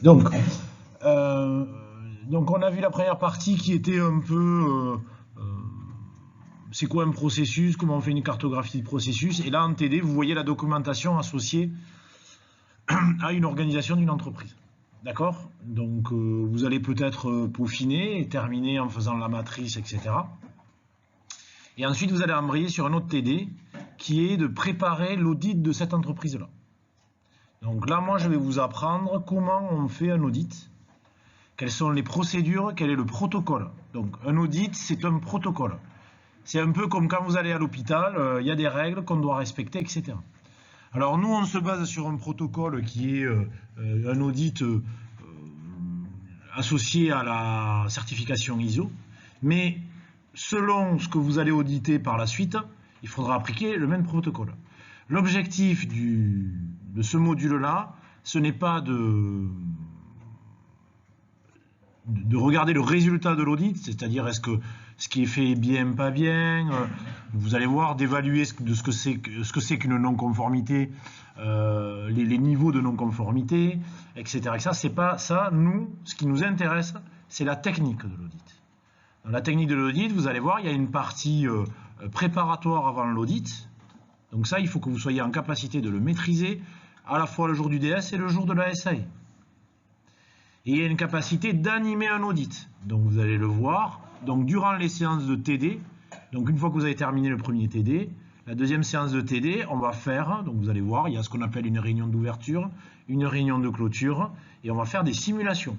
Donc, euh, donc on a vu la première partie qui était un peu c'est quoi un processus, comment on fait une cartographie de processus. Et là en TD, vous voyez la documentation associée à une organisation d'une entreprise. D'accord? Donc vous allez peut-être peaufiner et terminer en faisant la matrice, etc. Et ensuite vous allez embrayer sur un autre TD qui est de préparer l'audit de cette entreprise-là. Donc là, moi, je vais vous apprendre comment on fait un audit, quelles sont les procédures, quel est le protocole. Donc un audit, c'est un protocole. C'est un peu comme quand vous allez à l'hôpital, il y a des règles qu'on doit respecter, etc. Alors nous, on se base sur un protocole qui est un audit associé à la certification ISO, mais selon ce que vous allez auditer par la suite, il faudra appliquer le même protocole. L'objectif de ce module-là, ce n'est pas de regarder le résultat de l'audit, c'est-à-dire est-ce que ce qui est fait est bien, pas bien, vous allez voir, d'évaluer ce que c'est qu'une non-conformité, les niveaux de non-conformité, etc. C'est pas ça, nous, ce qui nous intéresse, c'est la technique de l'audit. Dans la technique de l'audit, vous allez voir, il y a une partie préparatoire avant l'audit, donc ça, il faut que vous soyez en capacité de le maîtriser à la fois le jour du DS et le jour de la SAE. Et il y a une capacité d'animer un audit. Donc vous allez le voir. Donc durant les séances de TD, donc une fois que vous avez terminé le premier TD, la deuxième séance de TD, on va faire, donc vous allez voir, il y a ce qu'on appelle une réunion d'ouverture, une réunion de clôture, et on va faire des simulations.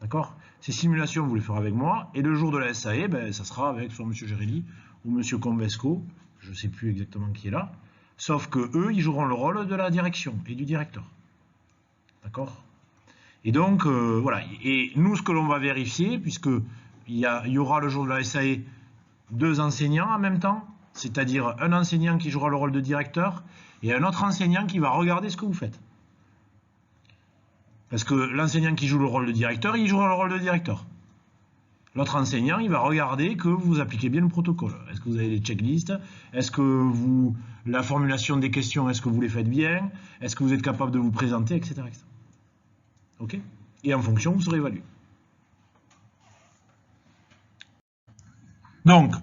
D'accord? Ces simulations, vous les ferez avec moi, et le jour de la SAE, ben, ça sera avec soit M. Gérelli ou M. Convesco, je ne sais plus exactement qui est là, sauf que eux, ils joueront le rôle de la direction et du directeur. D'accord? Et donc, voilà. Et nous, ce que l'on va vérifier, puisqu'il y aura le jour de la SAE 2 enseignants en même temps, c'est-à-dire un enseignant qui jouera le rôle de directeur et un autre enseignant qui va regarder ce que vous faites. Parce que l'enseignant qui joue le rôle de directeur, il jouera le rôle de directeur. L'autre enseignant, il va regarder que vous appliquez bien le protocole. Est-ce que vous avez des checklists? Est-ce que la formulation des questions, est-ce que vous les faites bien? Est-ce que vous êtes capable de vous présenter, etc. Ok? Et en fonction, vous serez évalué. Donc,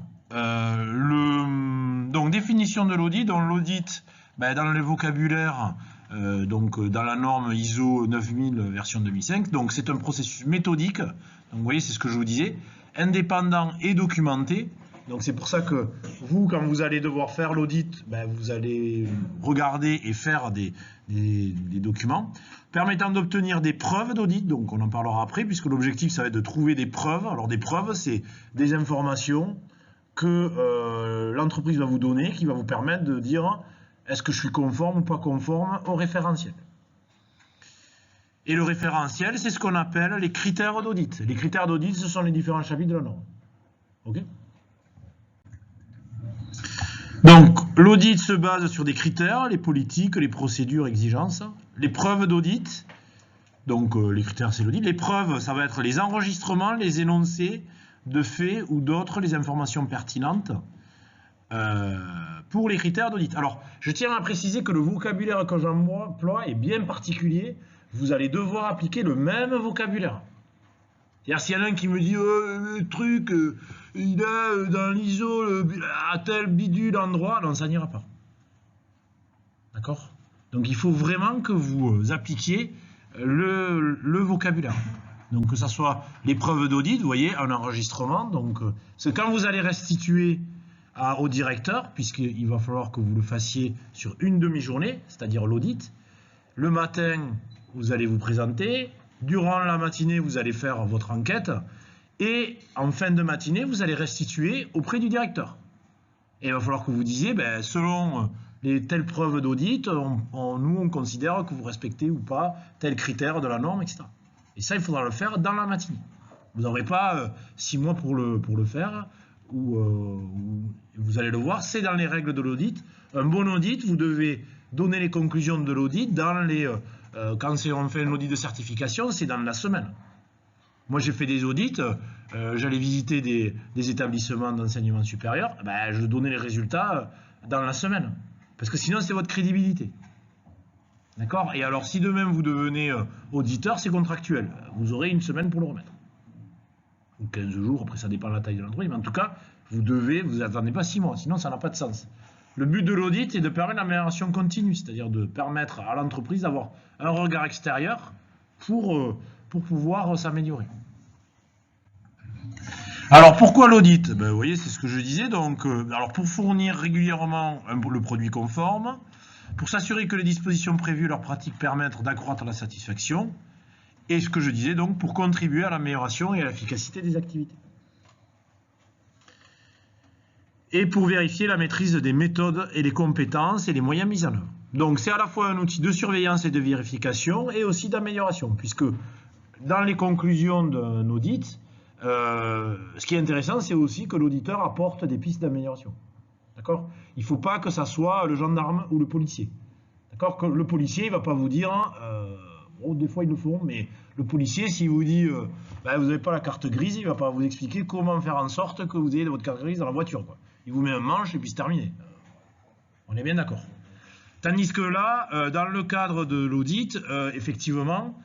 définition de l'audit. Dans l'audit, dans le vocabulaire, dans la norme ISO 9000 version 2005, donc c'est un processus méthodique. Donc vous voyez, c'est ce que je vous disais, indépendant et documenté. Donc c'est pour ça que vous, quand vous allez devoir faire l'audit, vous allez regarder et faire des documents permettant d'obtenir des preuves d'audit. Donc on en parlera après, puisque l'objectif, ça va être de trouver des preuves. Alors des preuves, c'est des informations que l'entreprise va vous donner, qui va vous permettre de dire est-ce que je suis conforme ou pas conforme au référentiel. Et le référentiel, c'est ce qu'on appelle les critères d'audit. Les critères d'audit, ce sont les différents chapitres de la norme. Ok ? Donc, l'audit se base sur des critères, les politiques, les procédures, exigences, les preuves d'audit. Donc, les critères, c'est l'audit. Les preuves, ça va être les enregistrements, les énoncés de faits ou d'autres, les informations pertinentes pour les critères d'audit. Alors, je tiens à préciser que le vocabulaire que j'emploie est bien particulier. Vous allez devoir appliquer le même vocabulaire. C'est-à-dire, s'il y en a un qui me dit le truc, il a dans l'ISO à tel bidule endroit, non, ça n'ira pas. D'accord? Donc, il faut vraiment que vous appliquiez le vocabulaire. Donc, que ce soit les preuves d'audit, vous voyez, un enregistrement. Donc, c'est quand vous allez restituer au directeur, puisqu'il va falloir que vous le fassiez sur une demi-journée, c'est-à-dire l'audit. Le matin, vous allez vous présenter. Durant la matinée, vous allez faire votre enquête. Et en fin de matinée, vous allez restituer auprès du directeur. Et il va falloir que vous disiez, selon les telles preuves d'audit, nous, on considère que vous respectez ou pas tel critère de la norme, etc. Et ça, il faudra le faire dans la matinée. Vous n'aurez pas 6 mois pour le faire. Vous allez le voir, c'est dans les règles de l'audit. Un bon audit, vous devez donner les conclusions de l'audit quand on fait un audit de certification, c'est dans la semaine. Moi, j'ai fait des audits, j'allais visiter des établissements d'enseignement supérieur, je donnais les résultats dans la semaine. Parce que sinon, c'est votre crédibilité. D'accord? Et alors, si demain vous devenez auditeur, c'est contractuel. Vous aurez une semaine pour le remettre. Ou 15 jours, après ça dépend de la taille de l'entreprise. Mais en tout cas, vous attendez pas 6 mois, sinon ça n'a pas de sens. Le but de l'audit est de permettre l'amélioration continue, c'est-à-dire de permettre à l'entreprise d'avoir un regard extérieur pour pouvoir s'améliorer. Alors pourquoi l'audit? Ben, vous voyez, c'est ce que je disais. Donc, alors pour fournir régulièrement le produit conforme, pour s'assurer que les dispositions prévues et leurs pratiques permettent d'accroître la satisfaction, et ce que je disais donc, pour contribuer à l'amélioration et à l'efficacité des activités. Et pour vérifier la maîtrise des méthodes et des compétences et les moyens mis en œuvre. Donc c'est à la fois un outil de surveillance et de vérification et aussi d'amélioration, puisque dans les conclusions d'un audit, ce qui est intéressant, c'est aussi que l'auditeur apporte des pistes d'amélioration. D'accord? Il ne faut pas que ça soit le gendarme ou le policier. D'accord? Que le policier, il ne va pas vous dire, bon, des fois ils le font, mais le policier, s'il vous dit, ben, vous n'avez pas la carte grise, il ne va pas vous expliquer comment faire en sorte que vous ayez votre carte grise dans la voiture, quoi. Il vous met un manche et puis c'est terminé. On est bien d'accord. Tandis que là, dans le cadre de l'audit, effectivement,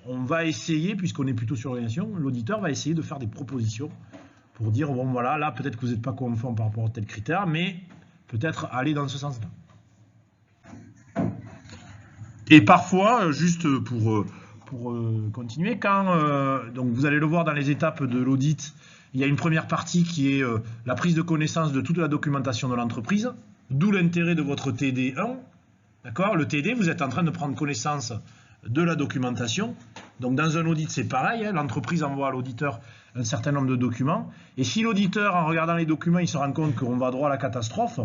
on va essayer, puisqu'on est plutôt sur l'organisation, l'auditeur va essayer de faire des propositions pour dire, bon voilà, là peut-être que vous n'êtes pas conforme par rapport à tel critère, mais peut-être aller dans ce sens-là. Et parfois, juste pour continuer, quand donc vous allez le voir dans les étapes de l'audit, il y a une première partie qui est la prise de connaissance de toute la documentation de l'entreprise, d'où l'intérêt de votre TD1. D'accord? Le TD, vous êtes en train de prendre connaissance de la documentation. Donc dans un audit, c'est pareil, hein, l'entreprise envoie à l'auditeur un certain nombre de documents. Et si l'auditeur, en regardant les documents, il se rend compte qu'on va droit à la catastrophe,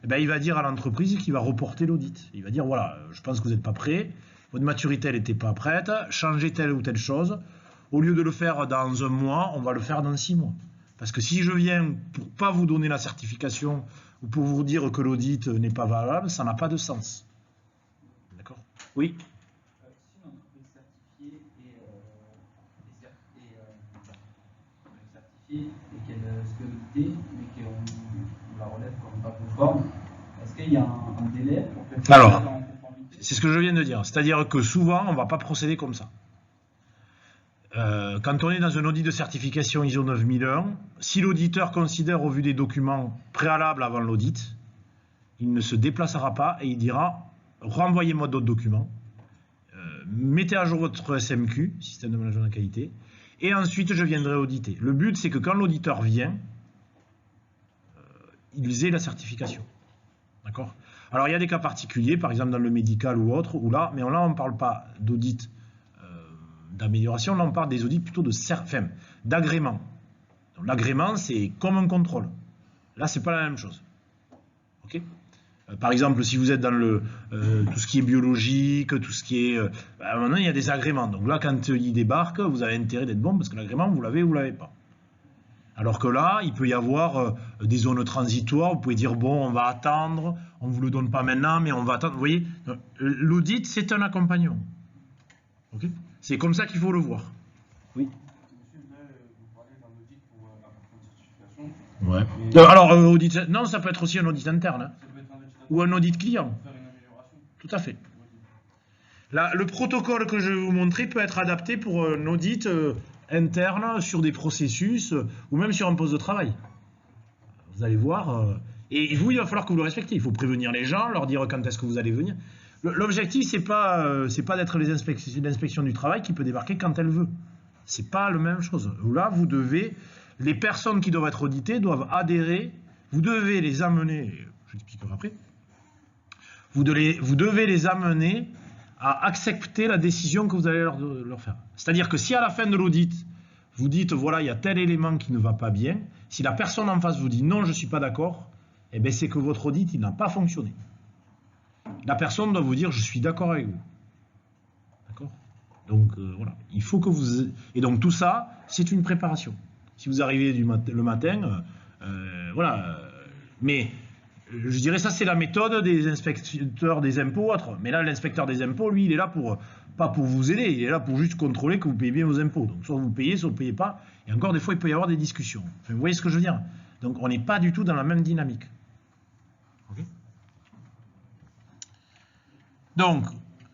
eh ben, il va dire à l'entreprise qu'il va reporter l'audit. Il va dire, voilà, je pense que vous n'êtes pas prêt, votre maturité n'était pas prête, changez telle ou telle chose. Au lieu de le faire dans un mois, on va le faire dans 6 mois. Parce que si je viens pour ne pas vous donner la certification ou pour vous dire que l'audit n'est pas valable, ça n'a pas de sens. D'accord? Oui? Si une entreprise certifiée et qu'elle se fait auditer, mais qu'on la relève comme pas conforme, est-ce qu'il y a un délai pour que ça soit en conformité? C'est ce que je viens de dire. C'est-à-dire que souvent, on ne va pas procéder comme ça. Quand on est dans un audit de certification ISO 9001, si l'auditeur considère au vu des documents préalables avant l'audit, il ne se déplacera pas et il dira renvoyez-moi d'autres documents, mettez à jour votre SMQ, système de management de la qualité, et ensuite je viendrai auditer. Le but, c'est que quand l'auditeur vient, ils aient la certification. D'accord? Alors il y a des cas particuliers, par exemple dans le médical ou autre, où là, mais là on ne parle pas d'audit d'amélioration, là on parle des audits plutôt d'agrément. L'agrément, c'est comme un contrôle. Là, c'est pas la même chose. Ok? Par exemple, si vous êtes dans tout ce qui est biologique, tout ce qui est... à un moment donné, il y a des agréments. Donc là, quand il débarque, vous avez intérêt d'être bon, parce que l'agrément, vous l'avez ou vous l'avez pas. Alors que là, il peut y avoir des zones transitoires, vous pouvez dire, bon, on va attendre, on ne vous le donne pas maintenant, mais on va attendre. Vous voyez, l'audit, c'est un accompagnement. Ok? C'est comme ça qu'il faut le voir. Oui. Monsieur, là, vous parlez d'un audit pour apporter une certification. Ouais. Alors, audit, non, ça peut être aussi un audit interne. Hein. Ça peut être un audit Ou un audit client. pour faire une amélioration. Tout à fait. Là, le protocole que je vais vous montrer peut être adapté pour un audit interne sur des processus ou même sur un poste de travail. Vous allez voir. Et vous, il va falloir que vous le respectiez. Il faut prévenir les gens, leur dire quand est-ce que vous allez venir. L'objectif, c'est pas d'être l'inspection du travail qui peut débarquer quand elle veut. C'est pas la même chose. Là, les personnes qui doivent être auditées doivent adhérer. Vous devez les amener. Je l'expliquerai après. Vous devez les amener à accepter la décision que vous allez leur faire. C'est-à-dire que si à la fin de l'audit, vous dites, voilà, il y a tel élément qui ne va pas bien, si la personne en face vous dit, non, je ne suis pas d'accord, eh bien, c'est que votre audit, il n'a pas fonctionné. La personne doit vous dire, je suis d'accord avec vous. D'accord? Donc, voilà. Il faut que vous... Et donc, tout ça, c'est une préparation. Si vous arrivez le matin, voilà. Mais... je dirais ça, c'est la méthode des inspecteurs des impôts autres. Mais là, l'inspecteur des impôts, lui, il est là pas pour vous aider, il est là pour juste contrôler que vous payez bien vos impôts. Donc, soit vous payez, soit vous ne payez pas. Et encore, des fois, il peut y avoir des discussions. Enfin, vous voyez ce que je veux dire? Donc, on n'est pas du tout dans la même dynamique. Okay. Donc,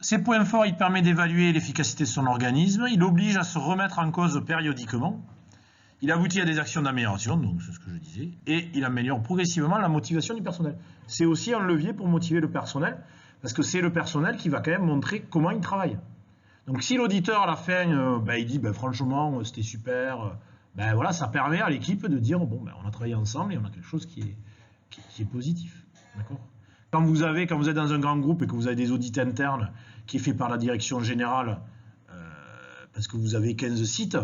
ces points forts, il permet d'évaluer l'efficacité de son organisme, il oblige à se remettre en cause périodiquement, il aboutit à des actions d'amélioration, donc c'est ce que je disais, et il améliore progressivement la motivation du personnel. C'est aussi un levier pour motiver le personnel, parce que c'est le personnel qui va quand même montrer comment il travaille. Donc si l'auditeur à la fin, il dit franchement c'était super, voilà, ça permet à l'équipe de dire bon on a travaillé ensemble et on a quelque chose qui est positif. D'accord ? Quand vous êtes dans un grand groupe et que vous avez des audits internes qui est fait par la direction générale, parce que vous avez 15 sites,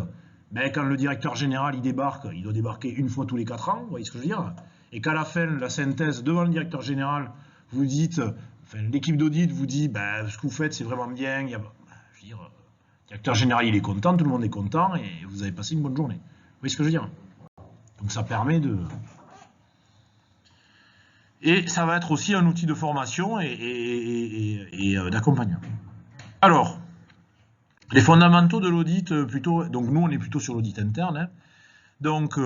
quand le directeur général il débarque, il doit débarquer une fois tous les 4 ans, vous voyez ce que je veux dire ? Et qu'à la fin, la synthèse devant le directeur général, vous dites, l'équipe d'audit vous dit ce que vous faites c'est vraiment bien, je veux dire, le directeur général il est content, tout le monde est content et vous avez passé une bonne journée. Vous voyez ce que je veux dire ? Donc ça permet de... Et ça va être aussi un outil de formation et d'accompagnement. Alors, les fondamentaux de l'audit, plutôt, donc nous on est plutôt sur l'audit interne. Hein. Donc,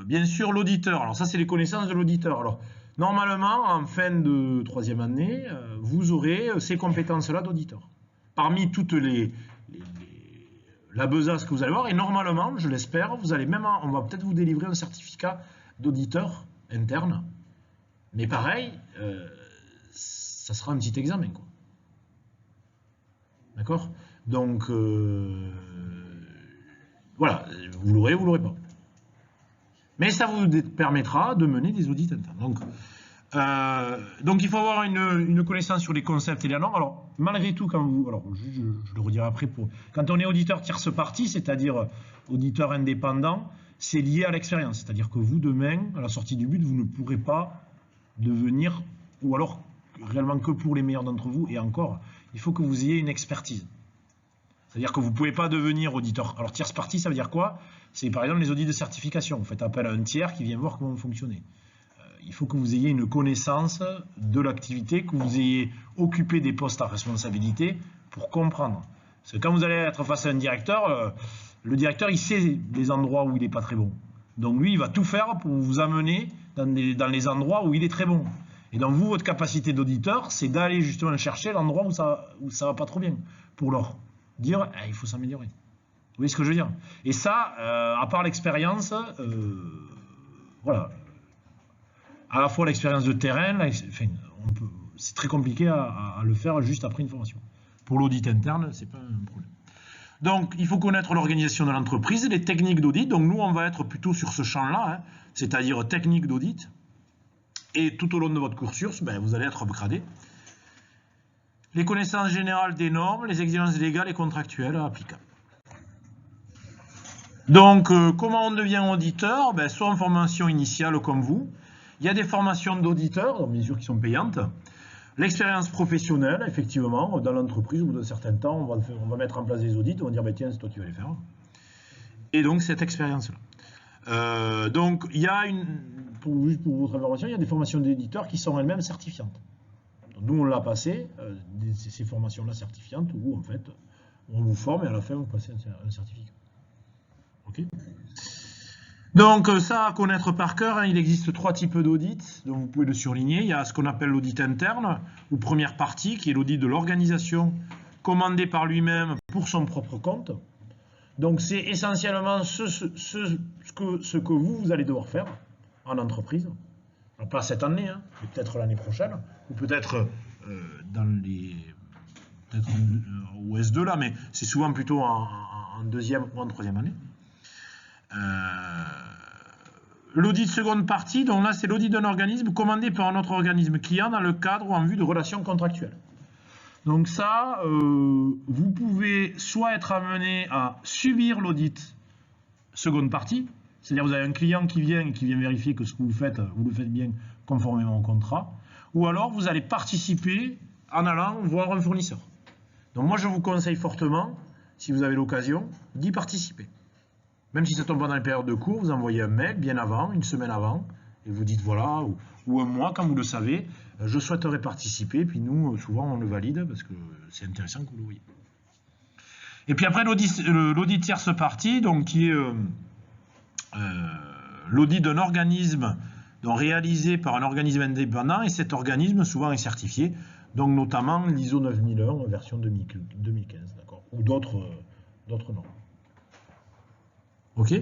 bien sûr, l'auditeur, alors ça c'est les connaissances de l'auditeur. Alors, normalement, en fin de 3e année, vous aurez ces compétences-là d'auditeur. Parmi toutes la besace que vous allez voir, et normalement, je l'espère, vous allez même, on va peut-être vous délivrer un certificat d'auditeur interne. Mais pareil, ça sera un petit examen, quoi. D'accord ? Donc, voilà, vous l'aurez ou vous l'aurez pas. Mais ça vous permettra de mener des audits internes. Donc il faut avoir une connaissance sur les concepts et les normes. Alors, malgré tout, je le redirai après, quand on est auditeur tierce partie, c'est-à-dire auditeur indépendant, c'est lié à l'expérience. C'est-à-dire que vous, demain, à la sortie du but, vous ne pourrez pas devenir, ou alors réellement que pour les meilleurs d'entre vous, et encore, il faut que vous ayez une expertise. C'est-à-dire que vous ne pouvez pas devenir auditeur. Alors, tierce partie, ça veut dire quoi? C'est par exemple les audits de certification. Vous faites appel à un tiers qui vient voir comment vous fonctionnez. Il faut que vous ayez une connaissance de l'activité, que vous ayez occupé des postes à responsabilité pour comprendre. Parce que quand vous allez être face à un directeur, le directeur, il sait les endroits où il n'est pas très bon. Donc lui, il va tout faire pour vous amener dans les endroits où il est très bon. Et donc vous, votre capacité d'auditeur, c'est d'aller justement chercher l'endroit où ça va pas trop bien, pour leur dire, il faut s'améliorer. Vous voyez ce que je veux dire? Et ça, à part l'expérience, voilà. À la fois l'expérience de terrain, c'est très compliqué à le faire juste après une formation. Pour l'audit interne, c'est pas un problème. Donc, il faut connaître l'organisation de l'entreprise, les techniques d'audit. Donc, nous, on va être plutôt sur ce champ-là, hein, c'est-à-dire technique d'audit. Et tout au long de votre cursus, vous allez être upgradé. Les connaissances générales des normes, les exigences légales et contractuelles applicables. Donc, comment on devient auditeur? Soit en formation initiale comme vous. Il y a des formations d'auditeurs, bien sûr, qui sont payantes. L'expérience professionnelle, effectivement, dans l'entreprise, au bout d'un certain temps, on va mettre en place des audits, on va dire, tiens, c'est toi qui vas les faire. Et donc, cette expérience-là. Donc, il y a juste pour votre information, il y a des formations d'éditeurs qui sont elles-mêmes certifiantes. Donc, nous, on l'a passé, ces formations-là certifiantes, où, en fait, on vous forme et à la fin, vous passez un certificat. OK ? Donc ça, à connaître par cœur, hein, il existe 3 types d'audits, donc vous pouvez le surligner. Il y a ce qu'on appelle l'audit interne, ou première partie, qui est l'audit de l'organisation, commandé par lui-même pour son propre compte. Donc c'est essentiellement ce que vous allez devoir faire en entreprise. Alors pas cette année, hein, mais peut-être l'année prochaine, ou peut-être au S2 là, mais c'est souvent plutôt en 2e ou en 3e année. L'audit seconde partie, donc là c'est l'audit d'un organisme commandé par un autre organisme client dans le cadre ou en vue de relations contractuelles. Donc ça, vous pouvez soit être amené à subir l'audit seconde partie, c'est-à-dire vous avez un client qui vient vérifier que ce que vous le faites bien conformément au contrat, ou alors vous allez participer en allant voir un fournisseur. Donc moi je vous conseille fortement, si vous avez l'occasion, d'y participer. Même si ça tombe pas dans les périodes de cours, vous envoyez un mail bien avant, une semaine avant, et vous dites voilà, ou un mois, quand vous le savez, je souhaiterais participer, puis nous, souvent, on le valide, parce que c'est intéressant que vous le voyez. Et puis après, l'audit tierce partie, donc qui est l'audit d'un organisme donc réalisé par un organisme indépendant, et cet organisme, souvent, est certifié. donc notamment l'ISO 9001 version 2015, d'accord, ou d'autres normes. Ok?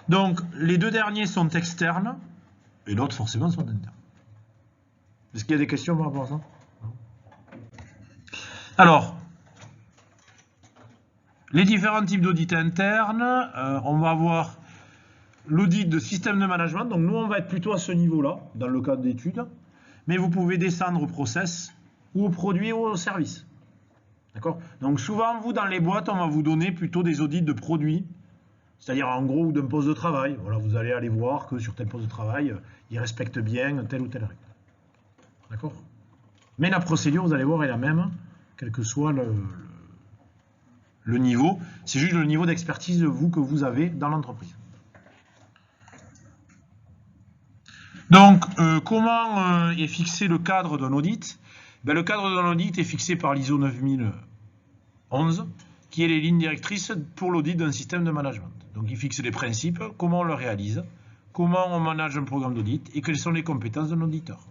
Donc, les deux derniers sont externes, et l'autre, forcément, sont internes. Est-ce qu'il y a des questions par rapport à ça? Alors, les différents types d'audits internes, on va avoir l'audit de système de management. Donc, nous, on va être plutôt à ce niveau-là, dans le cadre d'études. Mais vous pouvez descendre au process, ou au produit, ou au service. D'accord? Donc, souvent, vous, dans les boîtes, on va vous donner plutôt des audits de produits. C'est-à-dire, en gros, d'un poste de travail. Voilà, vous allez aller voir que sur tel poste de travail, il respecte bien telle ou telle règle. D'accord? Mais la procédure, vous allez voir, est la même, quel que soit le niveau. C'est juste le niveau d'expertise que vous avez dans l'entreprise. Donc, comment est fixé le cadre d'un audit? Ben, le cadre d'un audit est fixé par l'ISO 9011, qui est les lignes directrices pour l'audit d'un système de management. Donc, il fixe les principes, comment on le réalise, comment on manage un programme d'audit et quelles sont les compétences d'un auditeur.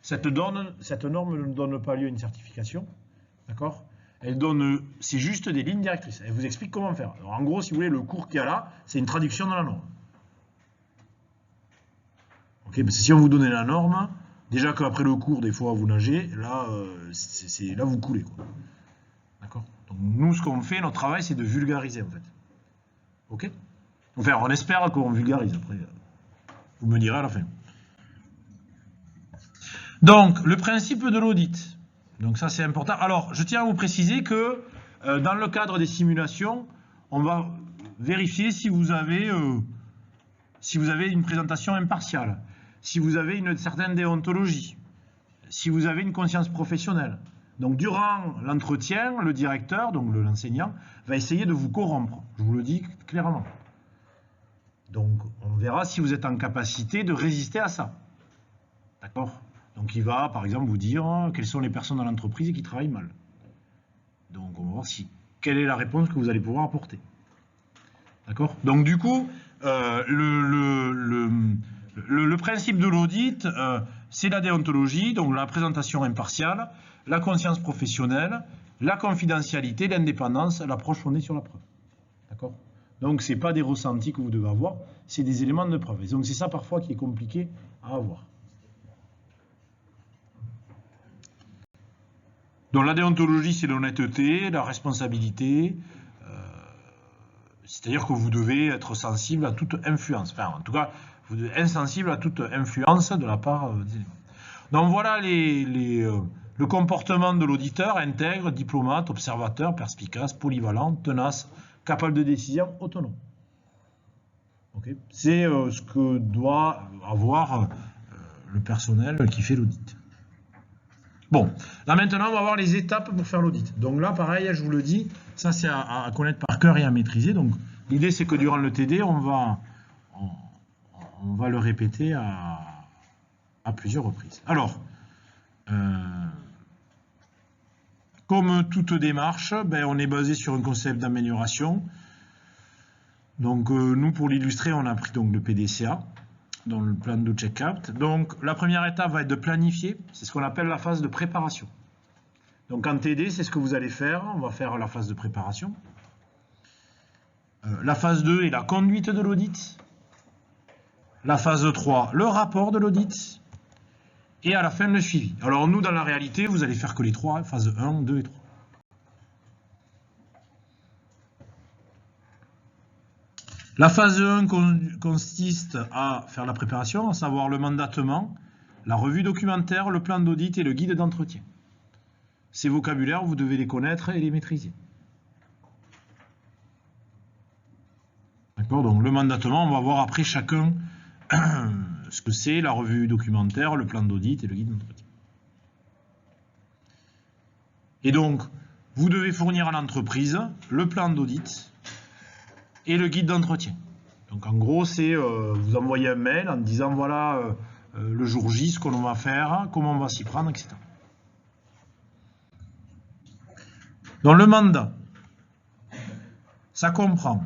Cette norme ne donne pas lieu à une certification, d'accord? C'est juste des lignes directrices. Elle vous explique comment faire. Alors, en gros, si vous voulez, le cours qu'il y a là, c'est une traduction de la norme. Okay, parce que si on vous donnait la norme, déjà qu'après le cours, des fois, vous nagez, là, là vous coulez, quoi. D'accord? Donc, nous, ce qu'on fait, notre travail, c'est de vulgariser, en fait. Ok? Enfin, on espère qu'on vulgarise, après. Vous me direz à la fin. Donc, le principe de l'audit. Donc, ça, c'est important. Alors, je tiens à vous préciser que dans le cadre des simulations, on va vérifier si vous avez une présentation impartiale, si vous avez une certaine déontologie, si vous avez une conscience professionnelle. Donc, durant l'entretien, le directeur, donc l'enseignant, va essayer de vous corrompre. Je vous le dis clairement. Donc, on verra si vous êtes en capacité de résister à ça. D'accord? Donc, il va, par exemple, vous dire quelles sont les personnes dans l'entreprise qui travaillent mal. Donc, on va voir quelle est la réponse que vous allez pouvoir apporter. D'accord? Donc, du coup, le principe de l'audit, c'est la déontologie, donc la présentation impartiale, la conscience professionnelle, la confidentialité, l'indépendance, l'approche fondée sur la preuve. D'accord? Donc, ce n'est pas des ressentis que vous devez avoir, c'est des éléments de preuve. Et donc, c'est ça parfois qui est compliqué à avoir. Donc, la déontologie, c'est l'honnêteté, la responsabilité, c'est-à-dire que vous devez être sensible à toute influence. Enfin, en tout cas, vous devez être insensible à toute influence de la part des éléments. Donc, voilà le comportement de l'auditeur: intègre, diplomate, observateur, perspicace, polyvalent, tenace, capable de décision, autonome. Okay. C'est ce que doit avoir le personnel qui fait l'audit. Bon, là maintenant, on va voir les étapes pour faire l'audit. Donc là, pareil, je vous le dis, ça c'est à connaître par cœur et à maîtriser. Donc l'idée, c'est que durant le TD, on va le répéter à plusieurs reprises. Alors, comme toute démarche, on est basé sur un concept d'amélioration. Donc nous, pour l'illustrer, on a pris donc le PDCA, dans le plan de check-out. Donc la première étape va être de planifier, c'est ce qu'on appelle la phase de préparation. Donc en TD, c'est ce que vous allez faire, on va faire la phase de préparation. La phase 2 est la conduite de l'audit. La phase 3, le rapport de l'audit. Et à la fin, le suivi. Alors nous, dans la réalité, vous allez faire que les 3, phase 1, 2 et 3. La phase 1 consiste à faire la préparation, à savoir le mandatement, la revue documentaire, le plan d'audit et le guide d'entretien. Ces vocabulaires, vous devez les connaître et les maîtriser. D'accord? Donc le mandatement, on va voir après chacun ce que c'est, la revue documentaire, le plan d'audit et le guide d'entretien. Et donc, vous devez fournir à l'entreprise le plan d'audit et le guide d'entretien. Donc en gros, c'est vous envoyez un mail en disant voilà le jour J, ce qu'on va faire, comment on va s'y prendre, etc. Donc le mandat, ça comprend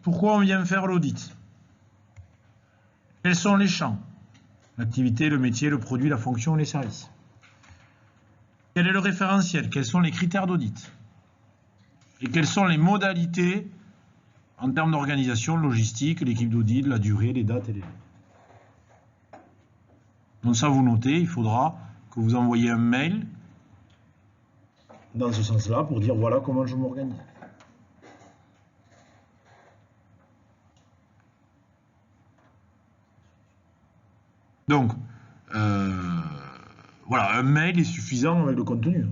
pourquoi on vient faire l'audit, quels sont les champs, l'activité, le métier, le produit, la fonction, les services. Quel est le référentiel? Quels sont les critères d'audit? Et quelles sont les modalités en termes d'organisation, logistique, l'équipe d'audit, la durée, les dates et les lieux? Donc ça, vous notez, il faudra que vous envoyiez un mail dans ce sens-là pour dire voilà comment je m'organise. Donc, voilà, un mail est suffisant avec le contenu.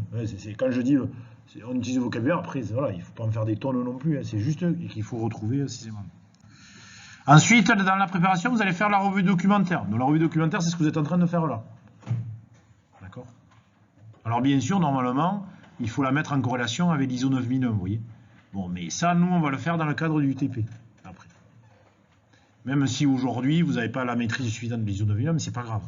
Quand je dis, on utilise le vocabulaire, après, voilà, il ne faut pas en faire des tonnes non plus, c'est juste qu'il faut retrouver précisément. Ensuite, dans la préparation, vous allez faire la revue documentaire. Donc la revue documentaire, c'est ce que vous êtes en train de faire là. D'accord? Alors bien sûr, normalement, il faut la mettre en corrélation avec l'ISO 9001, vous voyez. Bon, mais ça, nous, on va le faire dans le cadre du UTP, après. Même si aujourd'hui, vous n'avez pas la maîtrise suffisante de l'ISO 9001, mais c'est pas grave.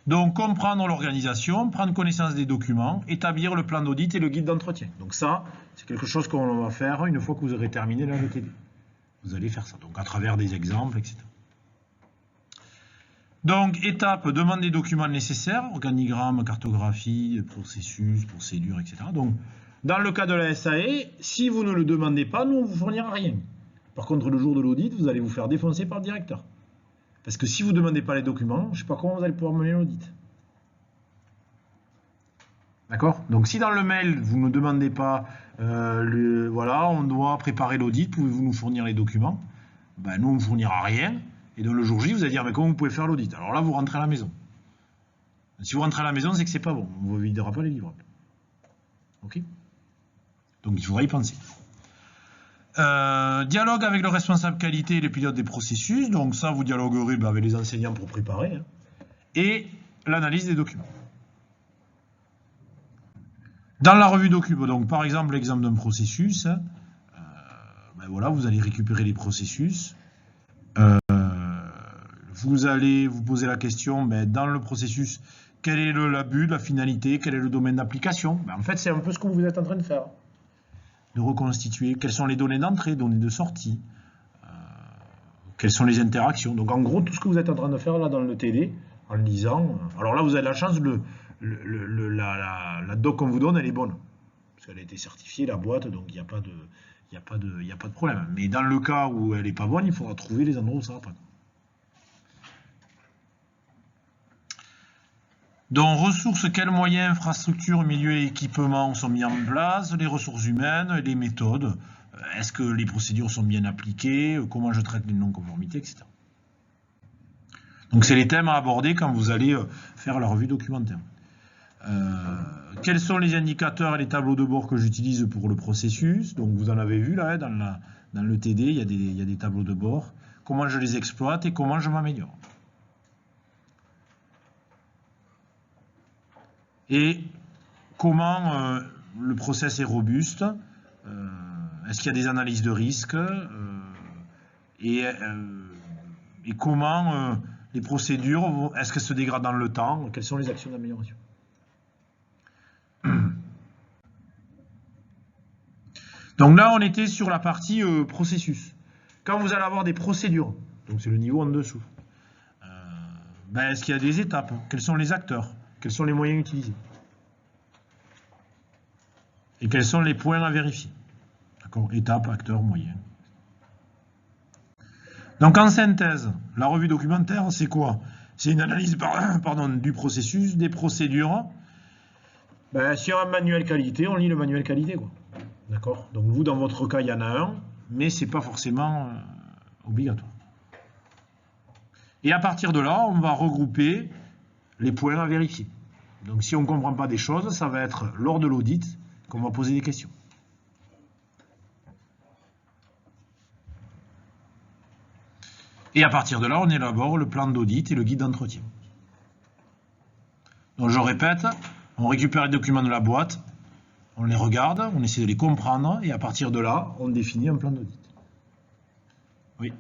Donc, comprendre l'organisation, prendre connaissance des documents, établir le plan d'audit et le guide d'entretien. Donc ça, c'est quelque chose qu'on va faire une fois que vous aurez terminé la LTD. Vous allez faire ça, donc à travers des exemples, etc. Donc, étape, demande des documents nécessaires, organigramme, cartographie, processus, procédure, etc. Donc, dans le cas de la SAE, si vous ne le demandez pas, nous, on ne vous fournira rien. Par contre, le jour de l'audit, vous allez vous faire défoncer par le directeur. Parce que si vous ne demandez pas les documents, je ne sais pas comment vous allez pouvoir mener l'audit. D'accord? Donc si dans le mail, vous ne demandez pas, voilà, on doit préparer l'audit, pouvez-vous nous fournir les documents? Ben, nous, on ne fournira rien. Et donc le jour J, vous allez dire, mais comment vous pouvez faire l'audit? Alors là, vous rentrez à la maison. Si vous rentrez à la maison, c'est que c'est pas bon. On ne vous videra pas les livrables. Ok? Donc il faudra y penser. Dialogue avec le responsable qualité et les pilotes des processus. Donc ça, vous dialoguerez avec les enseignants pour préparer. Hein. Et l'analyse des documents. Dans la revue documents, donc par exemple l'exemple d'un processus, ben voilà, vous allez récupérer les processus. Vous allez vous poser la question, ben, dans le processus, quel est le but, la finalité, quel est le domaine d'application? Ben, en fait, c'est un peu ce que vous êtes en train de faire. De reconstituer quelles sont les données d'entrée, données de sortie, quelles sont les interactions. Donc en gros, tout ce que vous êtes en train de faire là dans le TD, en le lisant, alors là vous avez la chance, la doc qu'on vous donne, elle est bonne. Parce qu'elle a été certifiée, la boîte, donc il n'y a pas de problème. Mais dans le cas où elle n'est pas bonne, il faudra trouver les endroits où ça va pas. Donc, ressources, quels moyens, infrastructures, milieux et équipements sont mis en place, les ressources humaines, les méthodes, est-ce que les procédures sont bien appliquées, comment je traite les non-conformités, etc. Donc, c'est les thèmes à aborder quand vous allez faire la revue documentaire. Quels sont les indicateurs et les tableaux de bord que j'utilise pour le processus? Donc, vous en avez vu là, dans le TD, il y a des tableaux de bord. Comment je les exploite et comment je m'améliore. Et comment le process est robuste, est-ce qu'il y a des analyses de risque, et comment les procédures, est-ce qu'elles se dégradent dans le temps, quelles sont les actions d'amélioration. Donc là, on était sur la partie processus. Quand vous allez avoir des procédures, donc c'est le niveau en dessous, ben, est-ce qu'il y a des étapes? Quels sont les acteurs? Quels sont les moyens utilisés? Et quels sont les points à vérifier? D'accord? Étapes, acteurs, moyens. Donc en synthèse, la revue documentaire, c'est quoi? C'est une analyse du processus, des procédures. Ben, s'il y a un manuel qualité, on lit le manuel qualité, quoi. D'accord? Donc vous, dans votre cas, il y en a un, mais ce n'est pas forcément obligatoire. Et à partir de là, on va regrouper les points à vérifier. Donc si on ne comprend pas des choses, ça va être lors de l'audit qu'on va poser des questions. Et à partir de là, on élabore le plan d'audit et le guide d'entretien. Donc je répète, on récupère les documents de la boîte, on les regarde, on essaie de les comprendre, et à partir de là, on définit un plan d'audit. Oui.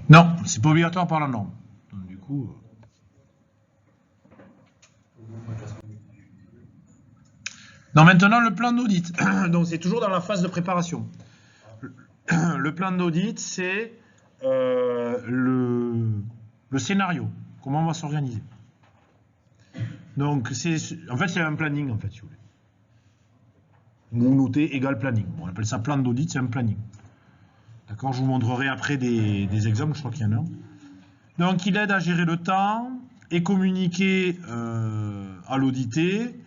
Non, c'est pas obligatoire par la norme. Donc, du coup. Non, maintenant le plan d'audit. Donc c'est toujours dans la phase de préparation. Le plan d'audit, c'est le scénario, comment on va s'organiser. Donc, en fait, c'est un planning, en fait, si vous voulez. Vous notez égal planning. Bon, on appelle ça plan d'audit, c'est un planning. D'accord, je vous montrerai après des exemples, je crois qu'il y en a un. Donc, il aide à gérer le temps et communiquer à l'audité,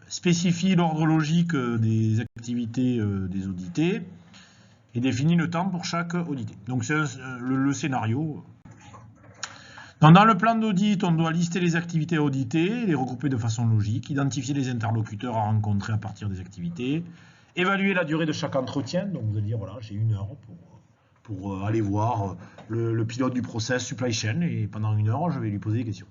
spécifie l'ordre logique des activités des audités et définit le temps pour chaque audité. Donc, c'est le scénario. Donc, dans le plan d'audit, on doit lister les activités à auditer, les regrouper de façon logique, identifier les interlocuteurs à rencontrer à partir des activités, évaluer la durée de chaque entretien. Donc, vous allez dire, voilà, j'ai 1 heure pour aller voir le pilote du process supply chain et pendant 1 heure, je vais lui poser des questions.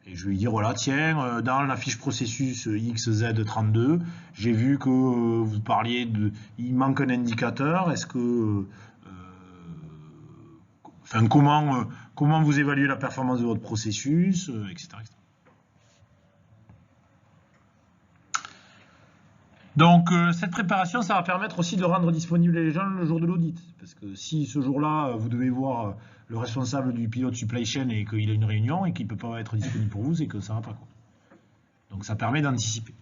Et je vais lui dire, voilà, tiens, dans la fiche processus XZ32, j'ai vu que vous parliez il manque un indicateur, est-ce que... comment vous évaluez la performance de votre processus, etc., etc. Donc, cette préparation, ça va permettre aussi de rendre disponibles les gens le jour de l'audit. Parce que si ce jour-là, vous devez voir le responsable du pilote supply chain et qu'il a une réunion et qu'il ne peut pas être disponible pour vous, c'est que ça ne va pas, quoi. Donc, ça permet d'anticiper.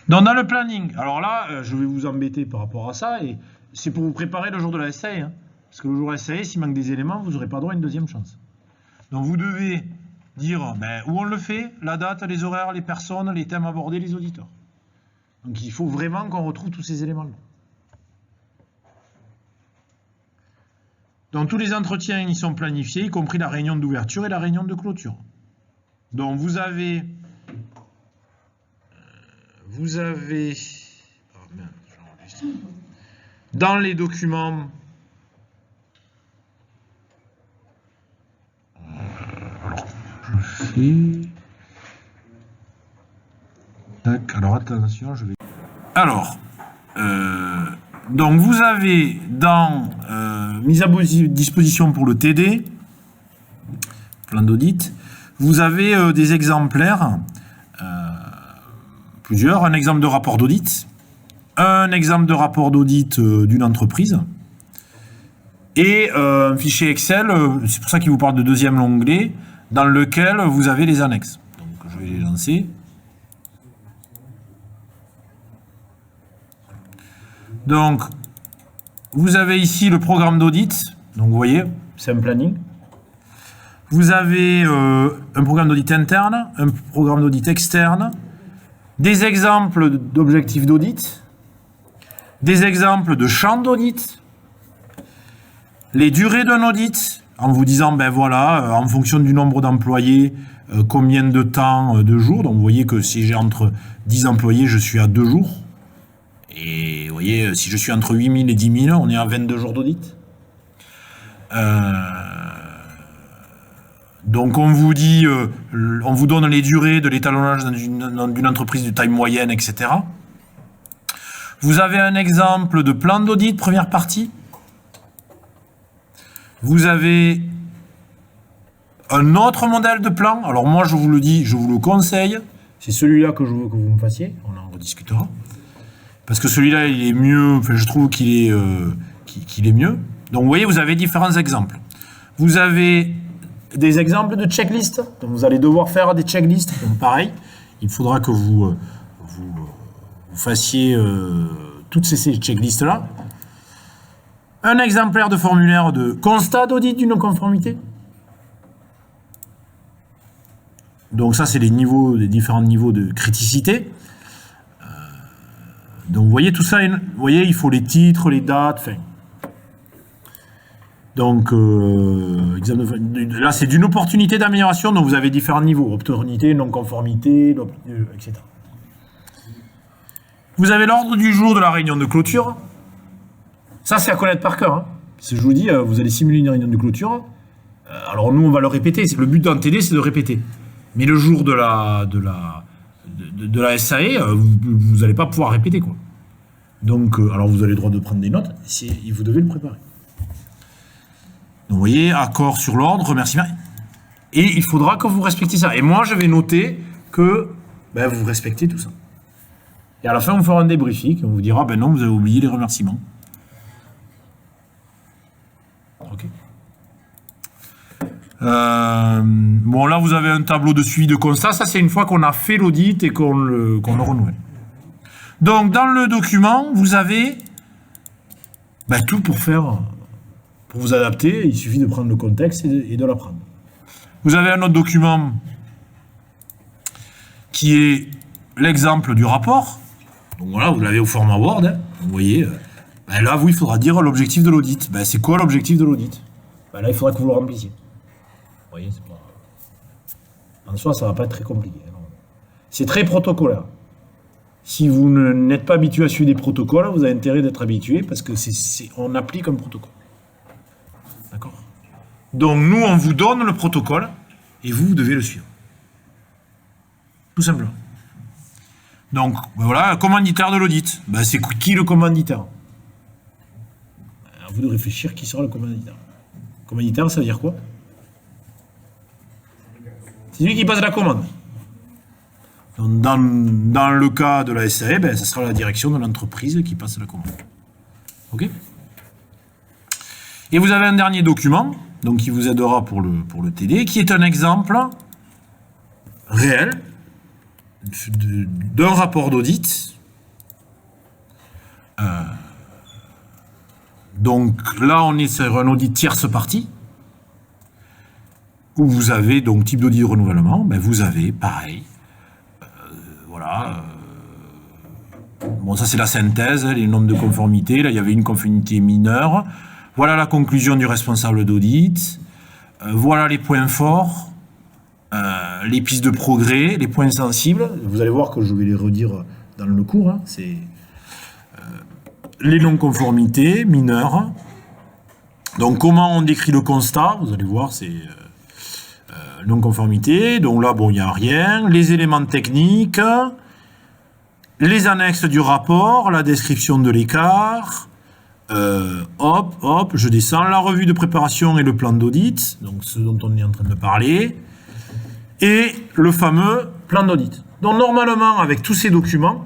Donc, dans le planning, alors là, je vais vous embêter par rapport à ça, et c'est pour vous préparer le jour de la SAE. Hein. Parce que le jour de la SAE, s'il manque des éléments, vous n'aurez pas droit à une deuxième chance. Donc, vous devez dire où on le fait, la date, les horaires, les personnes, les thèmes abordés, les auditeurs. Donc il faut vraiment qu'on retrouve tous ces éléments-là. Donc tous les entretiens ils sont planifiés, y compris la réunion d'ouverture et la réunion de clôture. Donc vous avez dans les documents alors attention, je vais. Alors, donc vous avez dans mise à disposition pour le TD, plan d'audit, vous avez des exemplaires, plusieurs, un exemple de rapport d'audit, un exemple de rapport d'audit d'une entreprise, et un fichier Excel, c'est pour ça qu'il vous parle de deuxième onglet, dans lequel vous avez les annexes. Donc je vais les lancer. Donc vous avez ici le programme d'audit. Donc vous voyez, c'est un planning. Vous avez un programme d'audit interne, un programme d'audit externe, des exemples d'objectifs d'audit, des exemples de champs d'audit, les durées d'un audit, en vous disant, ben voilà, en fonction du nombre d'employés, combien de temps, de jours. Donc vous voyez que si j'ai entre 10 employés, je suis à 2 jours. Et vous voyez, si je suis entre 8000 et 10 000, on est à 22 jours d'audit. Donc on vous dit, on vous donne les durées de l'étalonnage d'une entreprise de taille moyenne, etc. Vous avez un exemple de plan d'audit, première partie. Vous avez un autre modèle de plan. Alors moi, je vous le dis, je vous le conseille. C'est celui-là que je veux que vous me fassiez. On en rediscutera. Parce que celui-là, il est mieux. Enfin, je trouve qu'il est mieux. Donc, vous voyez, vous avez différents exemples. Vous avez des exemples de checklists. Donc, vous allez devoir faire des checklists. Donc, pareil, il faudra que vous fassiez toutes ces checklists-là. Un exemplaire de formulaire de constat d'audit d'une non-conformité. Donc ça, c'est les différents niveaux de criticité. Donc vous voyez tout ça, vous voyez, il faut les titres, les dates, enfin. Donc là, c'est d'une opportunité d'amélioration, donc vous avez différents niveaux, opportunité, non-conformité, etc. Vous avez l'ordre du jour de la réunion de clôture. Ça, c'est à connaître par cœur. Hein. Si je vous dis, vous allez simuler une réunion de clôture. Alors nous, on va le répéter. Le but d'un TD, c'est de répéter. Mais le jour de la SAE, vous n'allez pas pouvoir répéter, quoi. Donc, alors vous avez le droit de prendre des notes. Vous devez le préparer. Donc, vous voyez, accord sur l'ordre, remerciement. Et il faudra que vous respectiez ça. Et moi, je vais noter que vous respectez tout ça. Et à la fin, on fera un débriefing, on vous dira, ben non, vous avez oublié les remerciements. Ok. Bon, là, vous avez un tableau de suivi de constat. Ça, c'est une fois qu'on a fait l'audit et qu'on le renouvelle. Donc, dans le document, vous avez tout pour vous adapter. Il suffit de prendre le contexte et de l'apprendre. Vous avez un autre document qui est l'exemple du rapport. Donc voilà, vous l'avez au format Word. Hein. Vous voyez, là, il faudra dire l'objectif de l'audit. C'est quoi l'objectif de l'audit? Là, il faudra que vous le remplissiez. Vous voyez, c'est pas... En soi, ça ne va pas être très compliqué. C'est très protocolaire. Si vous n'êtes pas habitué à suivre des protocoles, vous avez intérêt d'être habitué parce que on applique un protocole. D'accord? Donc, nous, on vous donne le protocole et vous devez le suivre. Tout simplement. Donc, voilà, commanditaire de l'audit. C'est qui le commanditaire? À vous de réfléchir qui sera le commanditaire. Commanditaire, ça veut dire quoi? C'est lui qui passe la commande. Donc, dans le cas de la SAE, ça sera la direction de l'entreprise qui passe la commande. OK? Et vous avez un dernier document, donc qui vous aidera pour le TD, qui est un exemple réel d'un rapport d'audit. Donc là, on est sur un audit tierce partie, où vous avez, donc type d'audit de renouvellement, vous avez, pareil, voilà, bon, ça c'est la synthèse, les nombres de conformité, là il y avait une conformité mineure, voilà la conclusion du responsable d'audit, voilà les points forts, les pistes de progrès, les points sensibles, vous allez voir que je vais les redire dans le cours, hein, c'est les non-conformités mineures. Donc comment on décrit le constat, vous allez voir, c'est non-conformité, donc là bon il n'y a rien, les éléments techniques, les annexes du rapport, la description de l'écart, hop, je descends, la revue de préparation et le plan d'audit, donc ce dont on est en train de parler, et le fameux plan d'audit. Donc normalement, avec tous ces documents,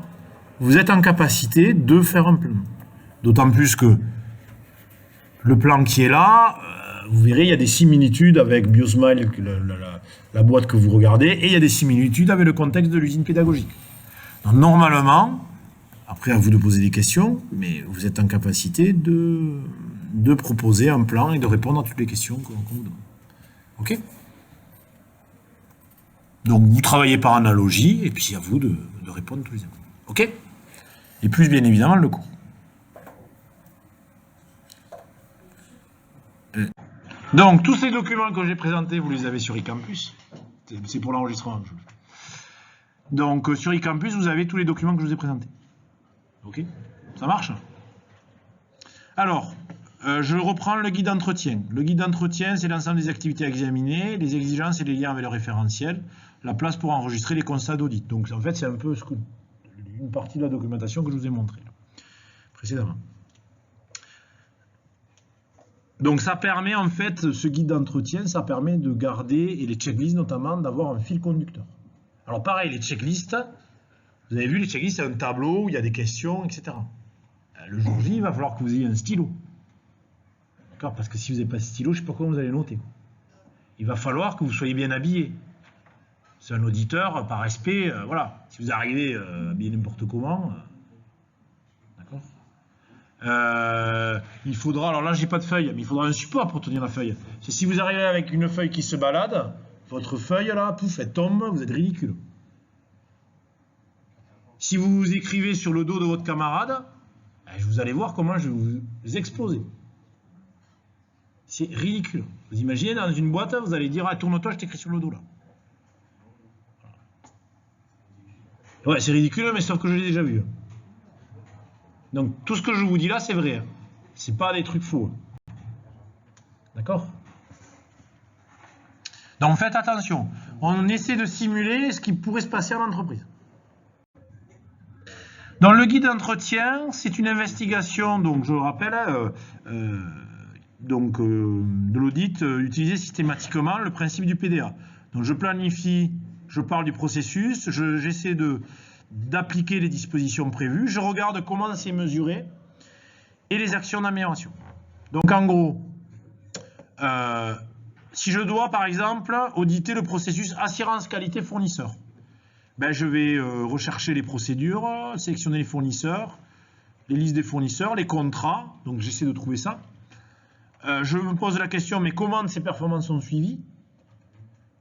vous êtes en capacité de faire un plan. D'autant plus que le plan qui est là, vous verrez, il y a des similitudes avec Biosmile, la boîte que vous regardez, et il y a des similitudes avec le contexte de l'usine pédagogique. Donc normalement, après à vous de poser des questions, mais vous êtes en capacité de proposer un plan et de répondre à toutes les questions qu'on vous demande. OK? Donc vous travaillez par analogie, et puis à vous de répondre tous les éléments. OK? Et plus bien évidemment le cours. Donc tous ces documents que j'ai présentés, vous les avez sur eCampus. C'est pour l'enregistrement. Donc sur eCampus, vous avez tous les documents que je vous ai présentés. OK? Ça marche? Alors, je reprends le guide d'entretien. Le guide d'entretien, c'est l'ensemble des activités à examiner, les exigences et les liens avec le référentiel, la place pour enregistrer les constats d'audit. Donc en fait, c'est un peu une partie de la documentation que je vous ai montrée précédemment. Donc ça permet en fait, ce guide d'entretien, ça permet de garder, et les checklists notamment, d'avoir un fil conducteur. Alors pareil, les checklists, vous avez vu, les checklists, c'est un tableau où il y a des questions, etc. Le jour J, il va falloir que vous ayez un stylo. D'accord? Parce que si vous n'avez pas de stylo, je ne sais pas comment vous allez noter. Il va falloir que vous soyez bien habillé. C'est un auditeur, par respect, voilà. Si vous arrivez habillé n'importe comment, d'accord? Il faudra, alors là j'ai pas de feuille, mais il faudra un support pour tenir la feuille. C'est si vous arrivez avec une feuille qui se balade, votre feuille là, pouf, elle tombe, vous êtes ridicule. Si vous écrivez sur le dos de votre camarade, vous allez voir comment je vais vous exploser. C'est ridicule. Vous imaginez dans une boîte, vous allez dire, ah, tourne-toi, je t'écris sur le dos là. Ouais, c'est ridicule, mais sauf que je l'ai déjà vu. Donc tout ce que je vous dis là, c'est vrai. C'est pas des trucs faux. D'accord? Donc faites attention. On essaie de simuler ce qui pourrait se passer en entreprise. Dans le guide d'entretien, c'est une investigation, donc je le rappelle, de l'audit, utiliser systématiquement le principe du PDA. Donc je planifie, je parle du processus, j'essaie de d'appliquer les dispositions prévues. Je regarde comment c'est mesuré et les actions d'amélioration. Donc en gros, si je dois par exemple auditer le processus assurance qualité fournisseur, ben, je vais rechercher les procédures, sélectionner les fournisseurs, les listes des fournisseurs, les contrats, donc j'essaie de trouver ça. Je me pose la question, mais comment ces performances sont suivies?